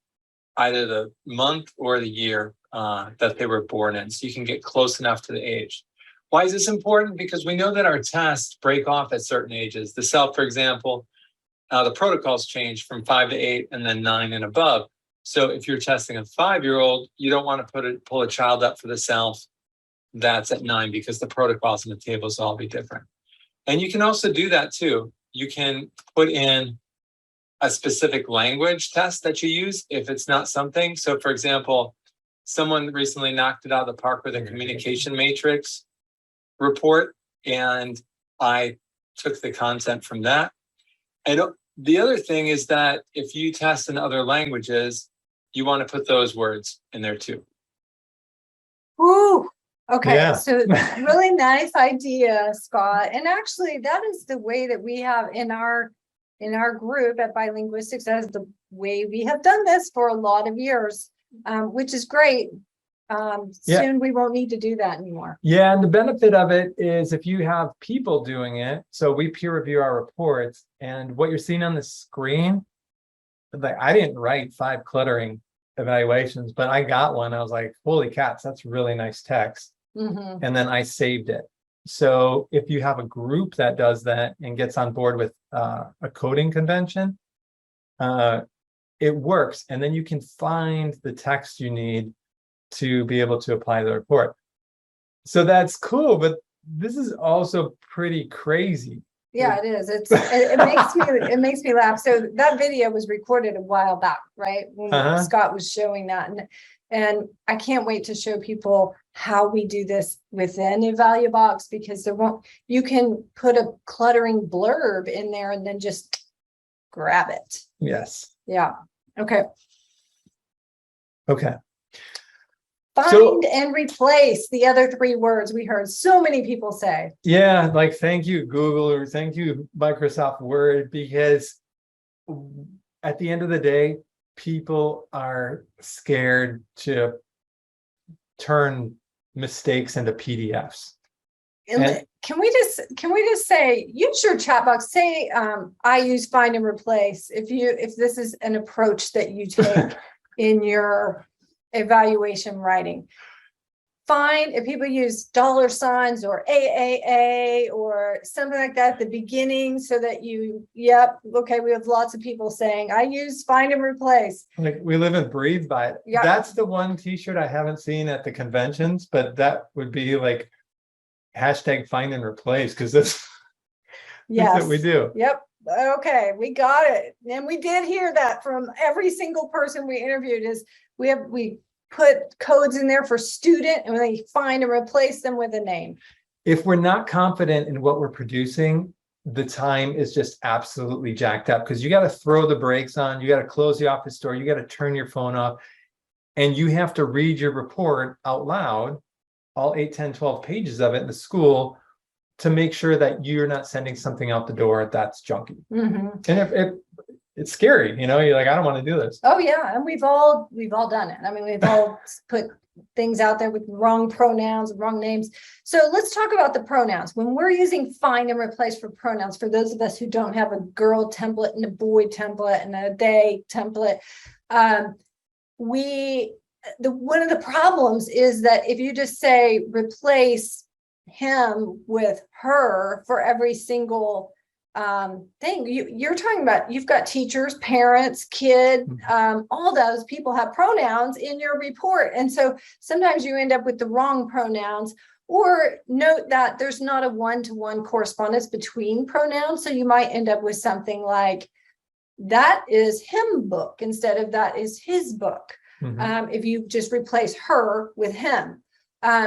either the month or the year that they were born in. So you can get close enough to the age. Why is this important? Because we know that our tests break off at certain ages. The self, for example, the protocols change from 5 to 8 and then 9 and above. So if you're testing a 5-year-old, you don't want to pull a child up for the self that's at 9 because the protocols and the tables will all be different. And you can also do that too. You can put in a specific language test that you use if it's not something. So for example, someone recently knocked it out of the park with a communication matrix report, and I took the content from that. And the other thing is that if you test in other languages, you want to put those words in there too. Ooh, okay. Yeah. So really nice idea, Scott. And actually, that is the way that we have in our group at Bilinguistics. That is the way we have done this for a lot of years, which is great. Soon we won't need to do that anymore. Yeah, and the benefit of it is if you have people doing it, so we peer review our reports, and what you're seeing on the screen, like I didn't write 5 cluttering evaluations, but I got one. I was like, holy cats, that's really nice text. Mm-hmm. And then I saved it. So if you have a group that does that and gets on board with a coding convention, it works. And then you can find the text you need to be able to apply the report. So that's cool, but this is also pretty crazy. Yeah, it is. It makes me laugh. So that video was recorded a while back, right? When Scott was showing that. And I can't wait to show people how we do this within Evalubox, because you can put a cluttering blurb in there and then just grab it. Yes. Yeah. Okay. Find and replace the other three words we heard so many people say. Yeah, like thank you, Google, or thank you, Microsoft Word, because at the end of the day, people are scared to turn mistakes into PDFs. And can we just say, use your chat box, say, I use find and replace if this is an approach that you take in your evaluation writing. Fine if people use dollar signs or AAA or something like that at the beginning, so that okay, we have lots of people saying I use find and replace. Like we live and breathe by it. Yeah. That's the one t-shirt I haven't seen at the conventions, but that would be like hashtag find and replace, because that's what we do. Yep. Okay, we got it. And we did hear that from every single person we interviewed, is we put codes in there for student, and we find and replace them with a name. If we're not confident in what we're producing, the time is just absolutely jacked up, because you got to throw the brakes on, you got to close the office door, you got to turn your phone off, and you have to read your report out loud, all 8, 10, 12 pages of it in the school, to make sure that you're not sending something out the door that's junky. And if it's scary, you're like, I don't want to do this. Oh yeah, and we've all done it. I mean, we've all put things out there with wrong pronouns, wrong names. So let's talk about the pronouns. When we're using find and replace for pronouns, for those of us who don't have a girl template and a boy template and a they template, one of the problems is that if you just say replace him with her for every single thing, you're talking about, you've got teachers, parents, kid, all those people have pronouns in your report. And so sometimes you end up with the wrong pronouns, or note that there's not a one-to-one correspondence between pronouns. So you might end up with something like, that is him book instead of that is his book. If you just replace her with him.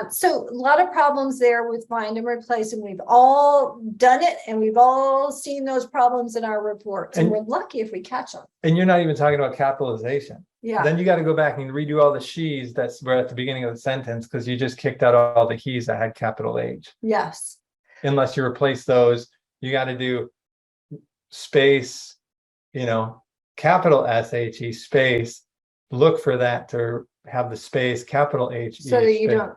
So a lot of problems there with find and replace, and we've all done it, and we've all seen those problems in our reports, and we're lucky if we catch them. And you're not even talking about capitalization. Yeah. Then you got to go back and redo all the she's that's were at the beginning of the sentence, because you just kicked out all the he's that had capital H. Yes. Unless you replace those, you got to do space, capital SHE space, look for that to have the space, capital H. So that you don't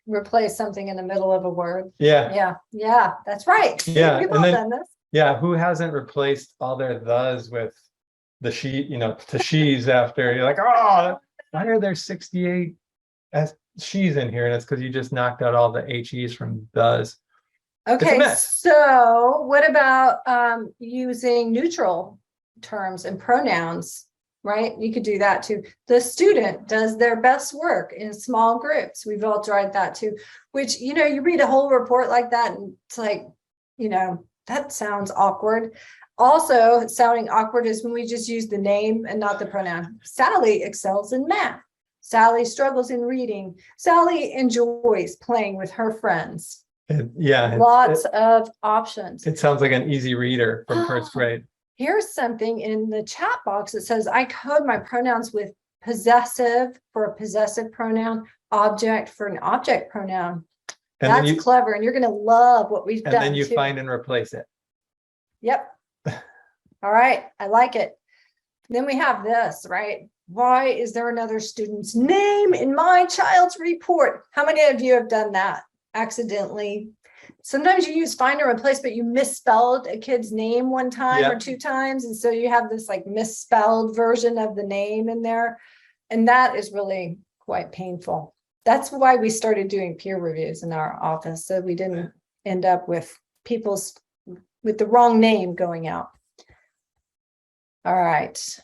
replace something in the middle of a word. Yeah. Yeah, that's right. Yeah. We've all done this. Yeah. Who hasn't replaced all their thes with the she, to she's after? You're like, oh, why are there 68 she's in here? And it's because you just knocked out all the HEs from thes. Okay. So what about using neutral terms and pronouns? Right? You could do that too. The student does their best work in small groups. We've all tried that too, which, you read a whole report like that and it's like, that sounds awkward. Also, sounding awkward is when we just use the name and not the pronoun. Sally excels in math. Sally struggles in reading. Sally enjoys playing with her friends. Lots of options. It sounds like an easy reader from first grade. Here's something in the chat box that says, I code my pronouns with possessive for a possessive pronoun, object for an object pronoun. And that's clever. And you're going to love what we've done. And then you find and replace it. Yep. All right. I like it. Then we have this, right? Why is there another student's name in my child's report? How many of you have done that accidentally? Sometimes you use find and replace, but you misspelled a kid's name one time or two times. And so you have this like misspelled version of the name in there. And that is really quite painful. That's why we started doing peer reviews in our office. So we didn't end up with with the wrong name going out. All right.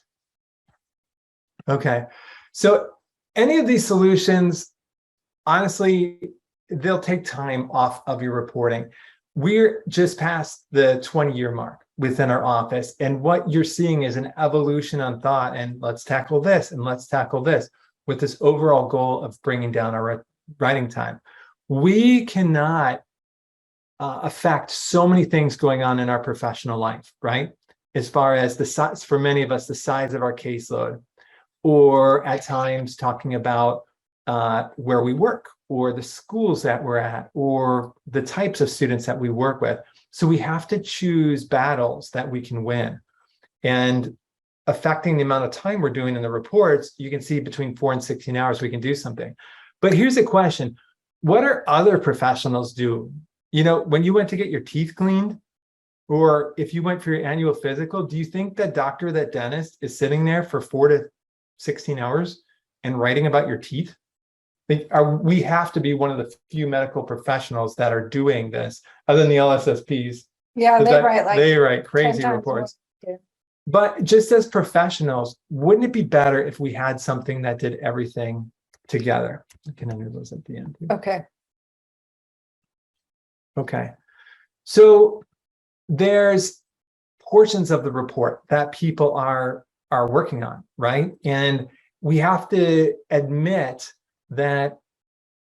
Okay. So any of these solutions, honestly, they'll take time off of your reporting. We're just past the 20-year mark within our office. And what you're seeing is an evolution on thought, and let's tackle this and let's tackle this, with this overall goal of bringing down our writing time. We cannot affect so many things going on in our professional life, right? As far as the size, for many of us, the size of our caseload, or at times talking about where we work, or the schools that we're at, or the types of students that we work with. So we have to choose battles that we can win. And affecting the amount of time we're doing in the reports, you can see between 4 and 16 hours, we can do something. But here's a question. What are other professionals doing? You know, when you went to get your teeth cleaned, or if you went for your annual physical, do you think that doctor, that dentist is sitting there for 4 to 16 hours and writing about your teeth? We have to be one of the few medical professionals that are doing this, other than the LSSPs. Yeah, they write crazy 10 times reports. more. But just as professionals, wouldn't it be better if we had something that did everything together? I can enter those at the end. Okay. Okay. So there's portions of the report that people are working on, right? And we have to admit that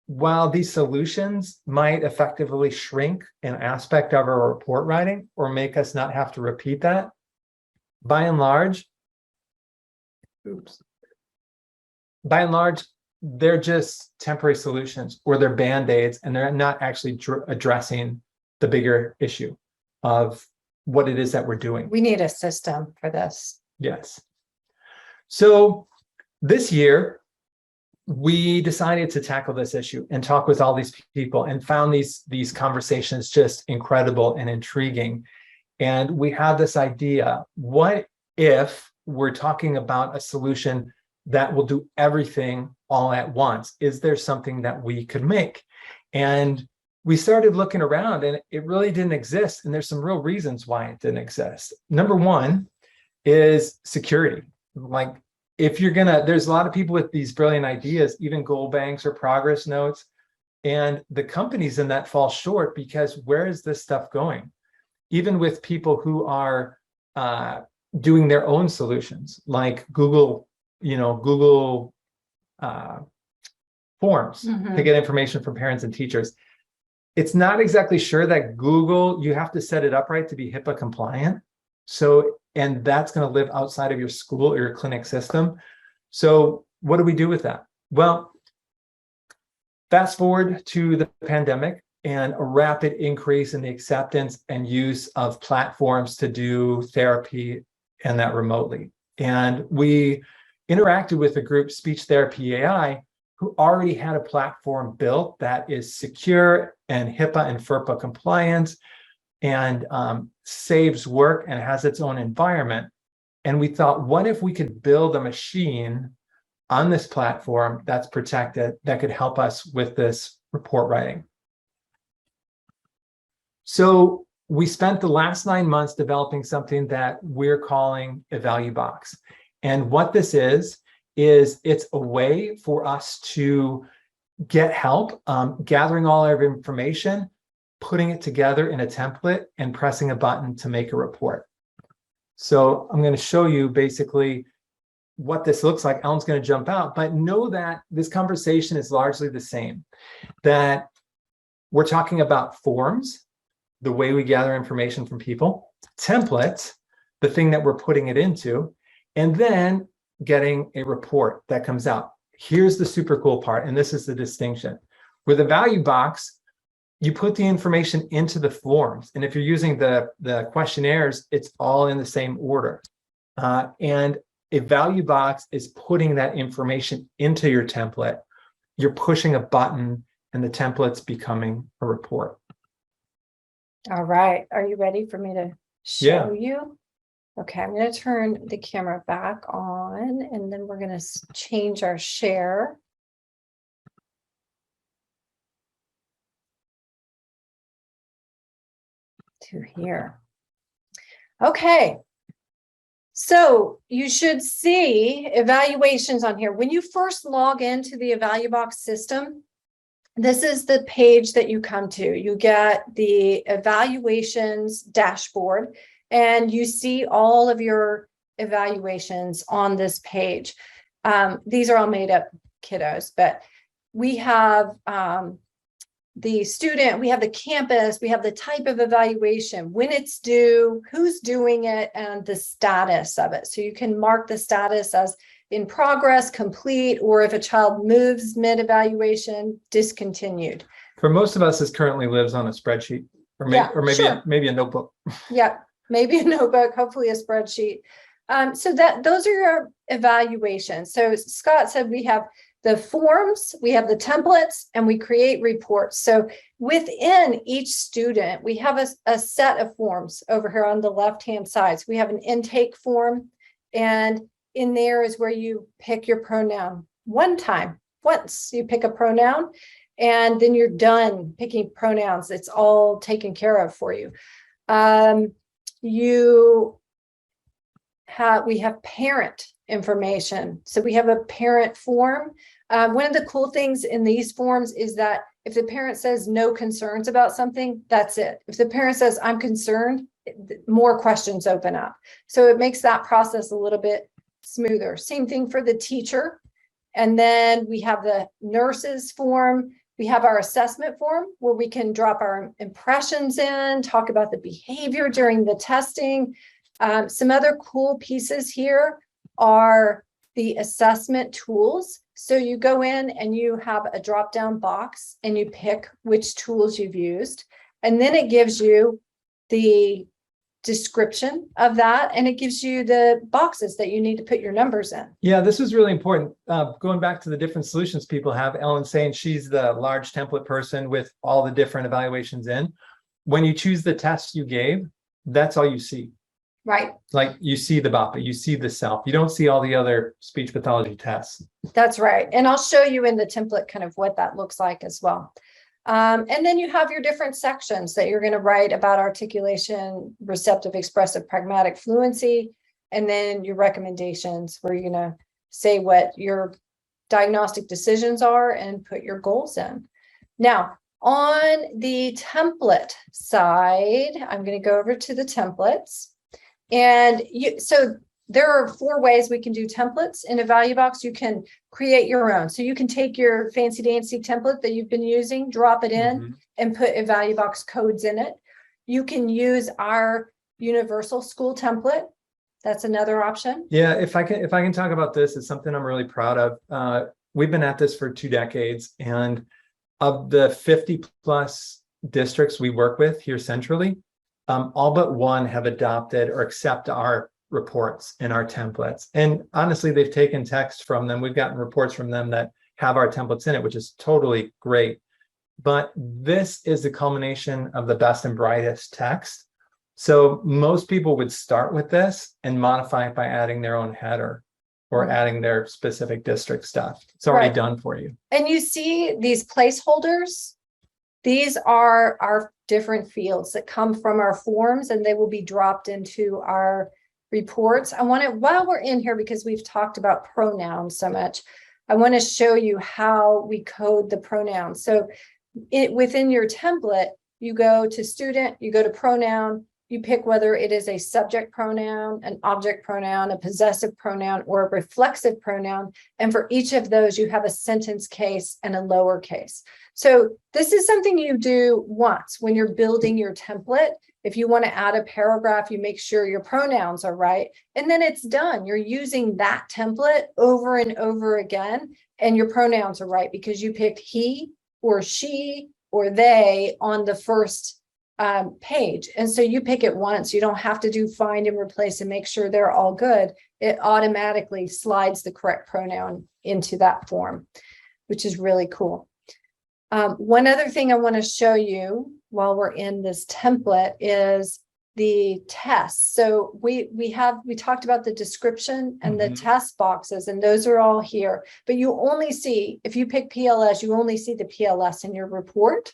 while these solutions might effectively shrink an aspect of our report writing or make us not have to repeat that, by and large, they're just temporary solutions, or they're band-aids, and they're not actually addressing the bigger issue of what it is that we're doing. We need a system for this. Yes. So this year, we decided to tackle this issue and talk with all these people, and found these conversations just incredible and intriguing. And we had this idea: what if we're talking about a solution that will do everything all at once? Is there something that we could make? And we started looking around, and it really didn't exist. And there's some real reasons why it didn't exist. Number one is security. Like, if you're there's a lot of people with these brilliant ideas, even goal banks or progress notes, and the companies in that fall short, because where is this stuff going? Even with people who are doing their own solutions, like Google Forms to get information from parents and teachers. It's not exactly sure that Google, you have to set it up right to be HIPAA compliant. So, and that's going to live outside of your school or your clinic system. So what do we do with that? Well, fast forward to the pandemic and a rapid increase in the acceptance and use of platforms to do therapy, and that remotely. And we interacted with the group Speech Therapy AI, who already had a platform built that is secure and HIPAA and FERPA compliant, and saves work and has its own environment. And we thought, what if we could build a machine on this platform that's protected, that could help us with this report writing? So we spent the last 9 months developing something that we're calling Evalubox. And what this is it's a way for us to get help gathering all our information, putting it together in a template, and pressing a button to make a report. So I'm going to show you basically what this looks like. Ellen's going to jump out, but know that this conversation is largely the same, that we're talking about forms, the way we gather information from people, templates, the thing that we're putting it into, and then getting a report that comes out. Here's the super cool part, and this is the distinction. With Evalubox, you put the information into the forms, and if you're using the questionnaires, it's all in the same order. And Evalubox is putting that information into your template. You're pushing a button, and the template's becoming a report. All right. Are you ready for me to show you? Okay, I'm going to turn the camera back on, and then we're going to change our share. To here. Okay. So you should see evaluations on here. When you first log into the Evalubox system, this is the page that you come to. You get the evaluations dashboard, and you see all of your evaluations on this page. These are all made up kiddos, but we have the student, we have the campus, we have the type of evaluation, when it's due, who's doing it, and the status of it. So you can mark the status as in progress, complete, or if a child moves mid-evaluation, discontinued. For most of us, this currently lives on a spreadsheet, or Yeah, maybe sure. maybe a notebook. Yeah, maybe a notebook, hopefully a spreadsheet. So those are your evaluations. So Scott said we have the forms, we have the templates, and we create reports. So within each student, we have a set of forms over here on the left-hand side. So we have an intake form, and in there is where you pick your pronoun once you pick a pronoun, and then you're done picking pronouns. It's all taken care of for you. We have parent information. So we have a parent form. One of the cool things in these forms is that if the parent says no concerns about something, that's it. If the parent says I'm concerned, more questions open up. So it makes that process a little bit smoother. Same thing for the teacher. And then we have the nurses form. We have our assessment form where we can drop our impressions in, talk about the behavior during the testing. Some other cool pieces here are the assessment tools. So you go in and you have a drop-down box and you pick which tools you've used. And then it gives you the description of that, and it gives you the boxes that you need to put your numbers in. Yeah, this was really important. Going back to the different solutions people have, Ellen's saying she's the large template person with all the different evaluations in. When you choose the tests you gave, that's all you see. Right. Like you see the BAPA, you see the self, you don't see all the other speech pathology tests. That's right. And I'll show you in the template kind of what that looks like as well. And then you have your different sections that you're going to write about articulation, receptive, expressive, pragmatic, fluency, and then your recommendations where you're going to say what your diagnostic decisions are and put your goals in. Now, on the template side, I'm going to go over to the templates. And so there are 4 ways we can do templates in Evalubox. You can create your own. So you can take your fancy dancy template that you've been using, drop it in, and put Evalubox codes in it. You can use our universal school template. That's another option. Yeah, if I can talk about this, it's something I'm really proud of. We've been at this for 2 decades, and of the 50 plus districts we work with here centrally, all but 1 have adopted or accept our reports and our templates. And honestly, they've taken text from them. We've gotten reports from them that have our templates in it, which is totally great. But this is the culmination of the best and brightest text. So most people would start with this and modify it by adding their own header or adding their specific district stuff. It's already done for you. And you see these placeholders. These are our different fields that come from our forms, and they will be dropped into our reports. I want to, while we're in here, because we've talked about pronouns so much, I want to show you how we code the pronouns. So within your template, you go to student, you go to pronoun, you pick whether it is a subject pronoun, an object pronoun, a possessive pronoun, or a reflexive pronoun. And for each of those, you have a sentence case and a lowercase. So this is something you do once when you're building your template. If you want to add a paragraph, you make sure your pronouns are right, and then it's done. You're using that template over and over again, and your pronouns are right because you picked he or she or they on the first page. And so you pick it once. You don't have to do find and replace and make sure they're all good. It automatically slides the correct pronoun into that form, which is really cool. One other thing I want to show you while we're in this template is the tests. So we talked about the description and the test boxes, and those are all here. But you only see, if you pick PLS, you only see the PLS in your report.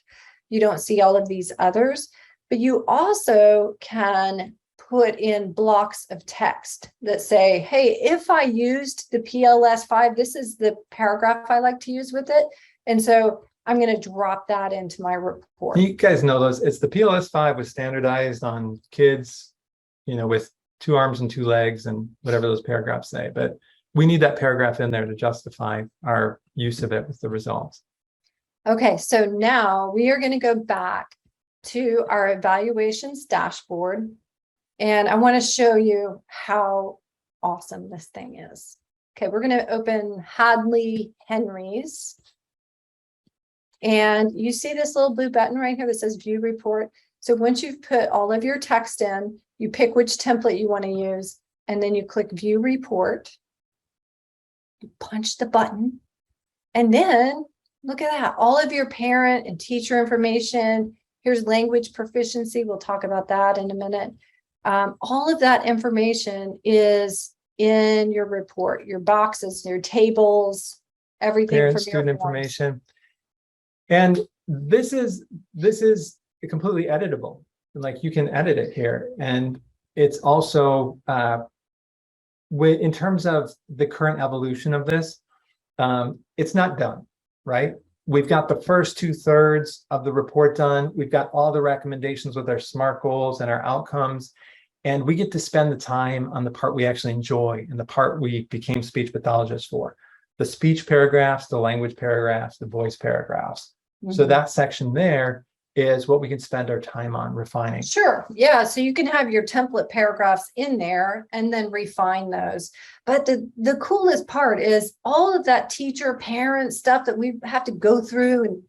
You don't see all of these others, but you also can put in blocks of text that say, hey, if I used the PLS 5, this is the paragraph I like to use with it. And so I'm going to drop that into my report. You guys know those. It's the PLS 5 was standardized on kids, with 2 arms and 2 legs and whatever those paragraphs say. But we need that paragraph in there to justify our use of it with the results. Okay, so now we are going to go back to our evaluations dashboard, and I want to show you how awesome this thing is. Okay, we're going to open Hadley Henry's. And you see this little blue button right here that says view report. So once you've put all of your text in, you pick which template you want to use, and then you click view report. You punch the button, and then look at that. All of your parent and teacher information. Here's language proficiency. We'll talk about that in a minute. All of that information is in your report, your boxes, your tables, everything Parent, from student your forms. information. And this is completely editable. Like, you can edit it here. And it's also in terms of the current evolution of this, it's not done, right? We've got the first 2/3 of the report done. We've got all the recommendations with our SMART goals and our outcomes. And we get to spend the time on the part we actually enjoy and the part we became speech pathologists for. The speech paragraphs, the language paragraphs, the voice paragraphs. So that section there is what we can spend our time on refining. Sure. Yeah. So you can have your template paragraphs in there and then refine those. But the coolest part is all of that teacher, parent stuff that we have to go through and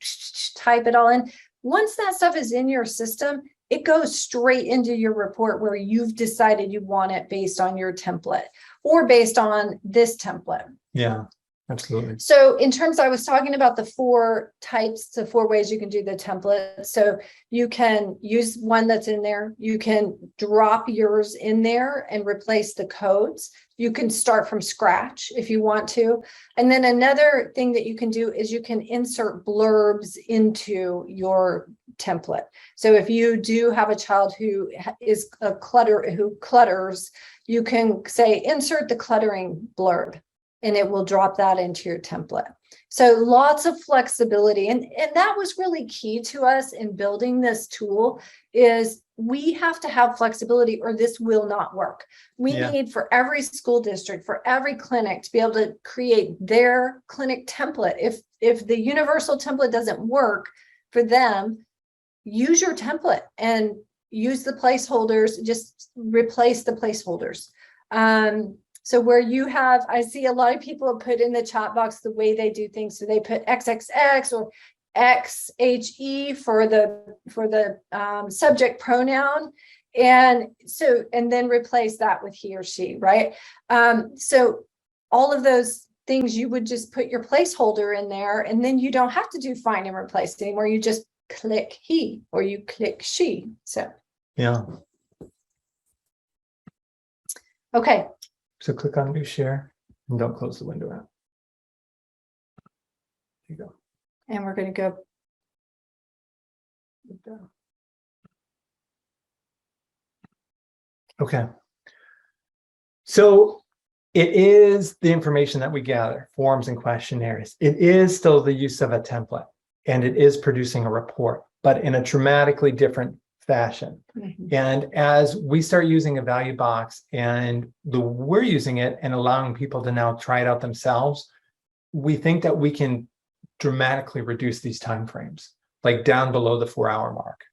type it all in. Once that stuff is in your system, it goes straight into your report where you've decided you want it based on your template or based on this template. Yeah. Absolutely. So in terms, I was talking about the 4 types, the 4 ways you can do the template. So you can use one that's in there. You can drop yours in there and replace the codes. You can start from scratch if you want to. And then another thing that you can do is you can insert blurbs into your template. So if you do have a child who is who clutters, you can say, insert the cluttering blurb, and it will drop that into your template. So lots of flexibility. And that was really key to us in building this tool, is we have to have flexibility or this will not work. We need for every school district, for every clinic to be able to create their clinic template. If the universal template doesn't work for them, use your template and use the placeholders, just replace the placeholders. So where you have, I see a lot of people put in the chat box the way they do things. So they put XXX or XHE for the subject pronoun. And then replace that with he or she, right? So all of those things, you would just put your placeholder in there, and then you don't have to do find and replace anymore. You just click he or you click she. So, yeah. Okay. So click on new share and don't close the window out. There you go. And we're going to go. Okay. So it is the information that we gather, forms and questionnaires. It is still the use of a template, and it is producing a report, but in a dramatically different fashion. And as we start using Evalubox and we're using it and allowing people to now try it out themselves, we think that we can dramatically reduce these timeframes, like down below the 4-hour mark.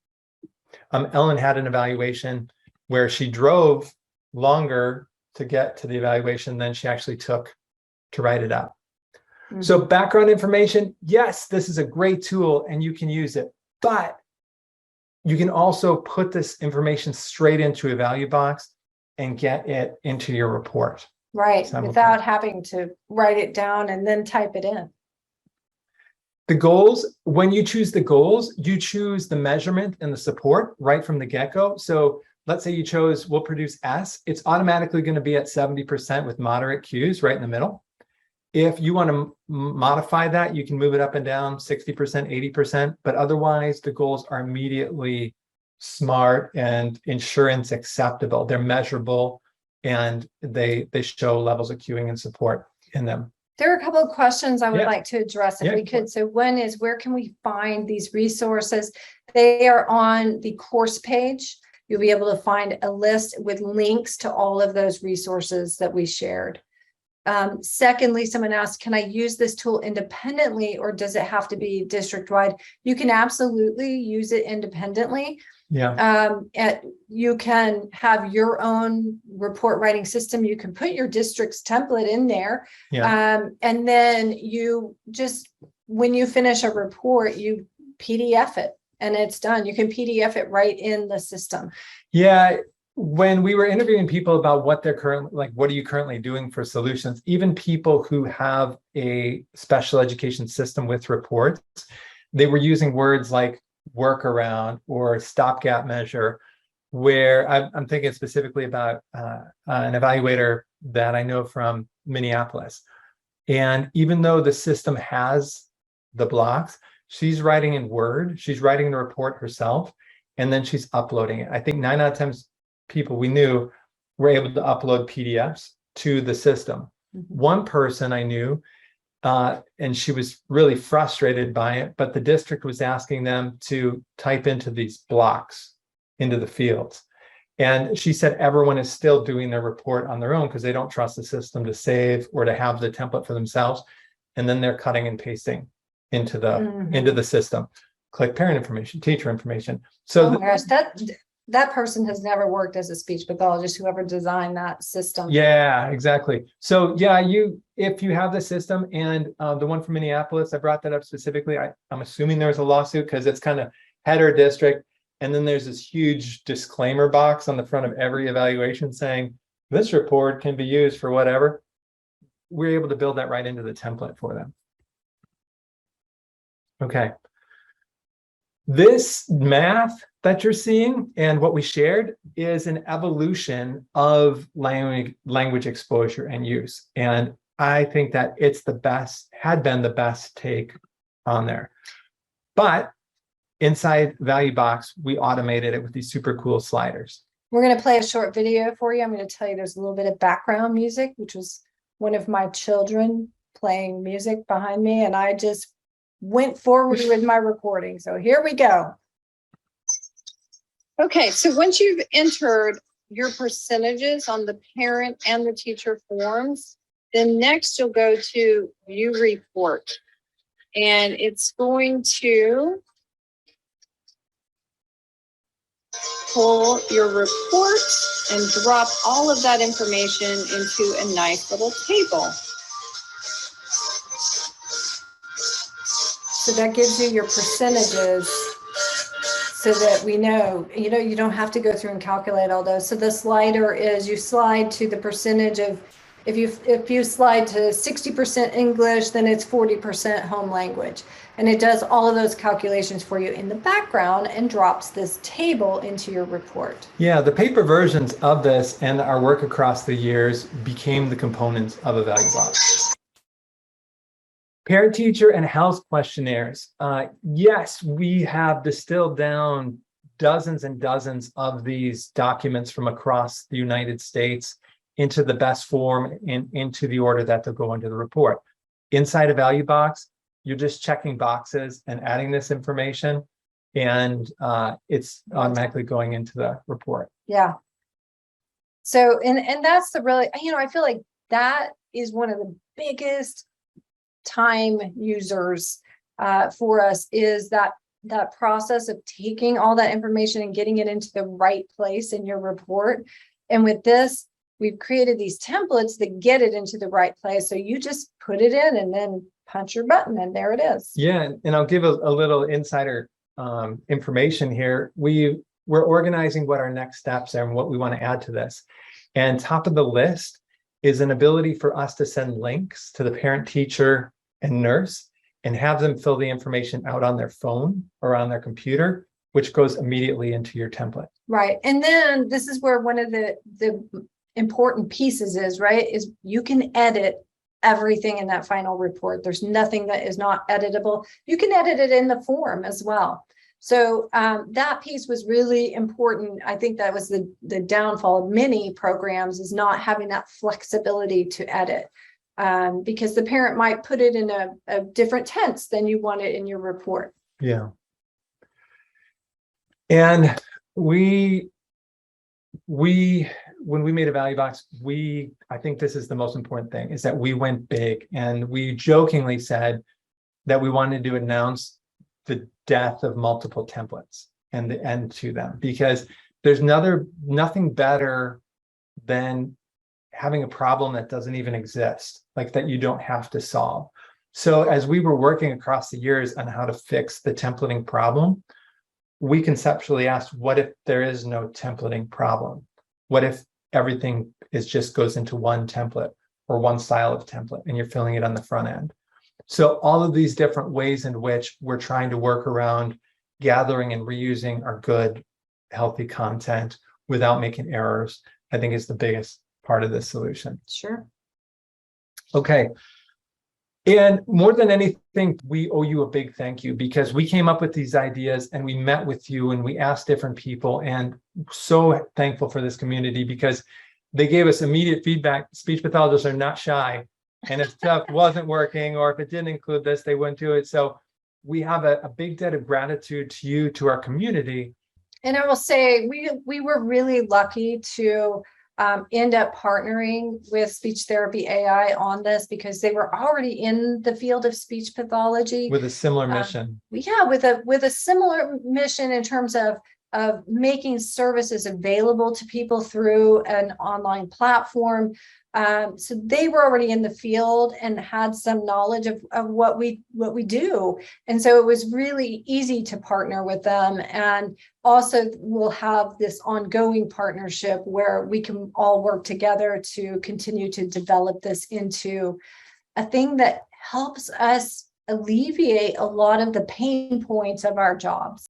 Ellen had an evaluation where she drove longer to get to the evaluation than she actually took to write it up. So background information, yes, this is a great tool and you can use it, but you can also put this information straight into Evalubox and get it into your report. Right, without having to write it down and then type it in. The goals, when you choose the goals, you choose the measurement and the support right from the get-go. So let's say you chose, we'll produce S, it's automatically going to be at 70% with moderate cues right in the middle. If you want to modify that, you can move it up and down 60%, 80%, but otherwise the goals are immediately SMART and insurance acceptable. They're measurable and they show levels of cueing and support in them. There are a couple of questions I would like to address if we could. So one is, where can we find these resources? They are on the course page. You'll be able to find a list with links to all of those resources that we shared. Secondly, someone asked, can I use this tool independently or does it have to be district-wide? You can absolutely use it independently. you can have your own report writing system. You can put your district's template in there. And then you just, when you finish a report, you PDF it and it's done. You can PDF it right in the system. Yeah. When we were interviewing people about what they're currently, like, what are you currently doing for solutions? Even people who have a special education system with reports, they were using words like workaround or stopgap measure, where I'm thinking specifically about an evaluator that I know from Minneapolis. And even though the system has the blocks, she's writing in Word, she's writing the report herself, and then she's uploading it. I think 9 out of 10 people we knew were able to upload PDFs to the system. One person I knew, and she was really frustrated by it, but the district was asking them to type into these blocks into the fields. And she said everyone is still doing their report on their own because they don't trust the system to save or to have the template for themselves. And then they're cutting and pasting into the system. Click parent information, teacher information. So oh my gosh, that person has never worked as a speech pathologist, whoever designed that system. Yeah, exactly. So yeah, if you have the system, and the one from Minneapolis, I brought that up specifically. I'm assuming there's a lawsuit because it's kind of header district. And then there's this huge disclaimer box on the front of every evaluation saying, this report can be used for whatever. We're able to build that right into the template for them. Okay. This math that you're seeing and what we shared is an evolution of language exposure and use. And I think that it's the best, had been the best take on there. But inside Evalubox, we automated it with these super cool sliders. We're going to play a short video for you. I'm going to tell you there's a little bit of background music, which was one of my children playing music behind me. And I just went forward with my recording. So here we go. Okay, so once you've entered your percentages on the parent and the teacher forms, then next you'll go to view report. And it's going to pull your report and drop all of that information into a nice little table. So that gives you your percentages so that we know, you don't have to go through and calculate all those. So the slider is you slide to the percentage of, if you slide to 60% English, then it's 40% home language. And it does all of those calculations for you in the background and drops this table into your report. Yeah, the paper versions of this and our work across the years became the components of Evalubox. Parent, teacher, and health questionnaires. Yes, we have distilled down dozens and dozens of these documents from across the United States into the best form and into the order that they'll go into the report. Inside Evalubox, you're just checking boxes and adding this information, and it's automatically going into the report. Yeah. So, and that's the really, I feel like that is one of the biggest time users for us, is that process of taking all that information and getting it into the right place in your report. And with this, we've created these templates that get it into the right place. So you just put it in and then punch your button and there it is. Yeah, and I'll give a little insider information here. We're organizing what our next steps are and what we want to add to this. And top of the list is an ability for us to send links to the parent, teacher, and nurse and have them fill the information out on their phone or on their computer, which goes immediately into your template. Right. And then this is where one of the important pieces is, right, is you can edit everything in that final report. There's nothing that is not editable. You can edit it in the form as well. So that piece was really important. I think that was the downfall of many programs, is not having that flexibility to edit, because the parent might put it in a different tense than you want it in your report. Yeah. And when we made Evalubox, I think this is the most important thing, is that we went big, and we jokingly said that we wanted to announce the death of multiple templates and the end to them, because there's nothing better than having a problem that doesn't even exist, like that you don't have to solve. So as we were working across the years on how to fix the templating problem, we conceptually asked, what if there is no templating problem? What if everything just goes into one template or one style of template and you're filling it on the front end? So all of these different ways in which we're trying to work around gathering and reusing our good, healthy content without making errors, I think is the biggest part of this solution. Sure. Okay. And more than anything, we owe you a big thank you, because we came up with these ideas and we met with you and we asked different people, and so thankful for this community because they gave us immediate feedback. Speech pathologists are not shy. And if stuff wasn't working or if it didn't include this, they wouldn't do it. So we have a big debt of gratitude to you, to our community. And I will say we were really lucky to end up partnering with Speech Therapy AI on this, because they were already in the field of speech pathology With a similar mission. Yeah, with a similar mission in terms of making services available to people through an online platform. So they were already in the field and had some knowledge of what we do. And so it was really easy to partner with them. And also we'll have this ongoing partnership where we can all work together to continue to develop this into a thing that helps us alleviate a lot of the pain points of our jobs.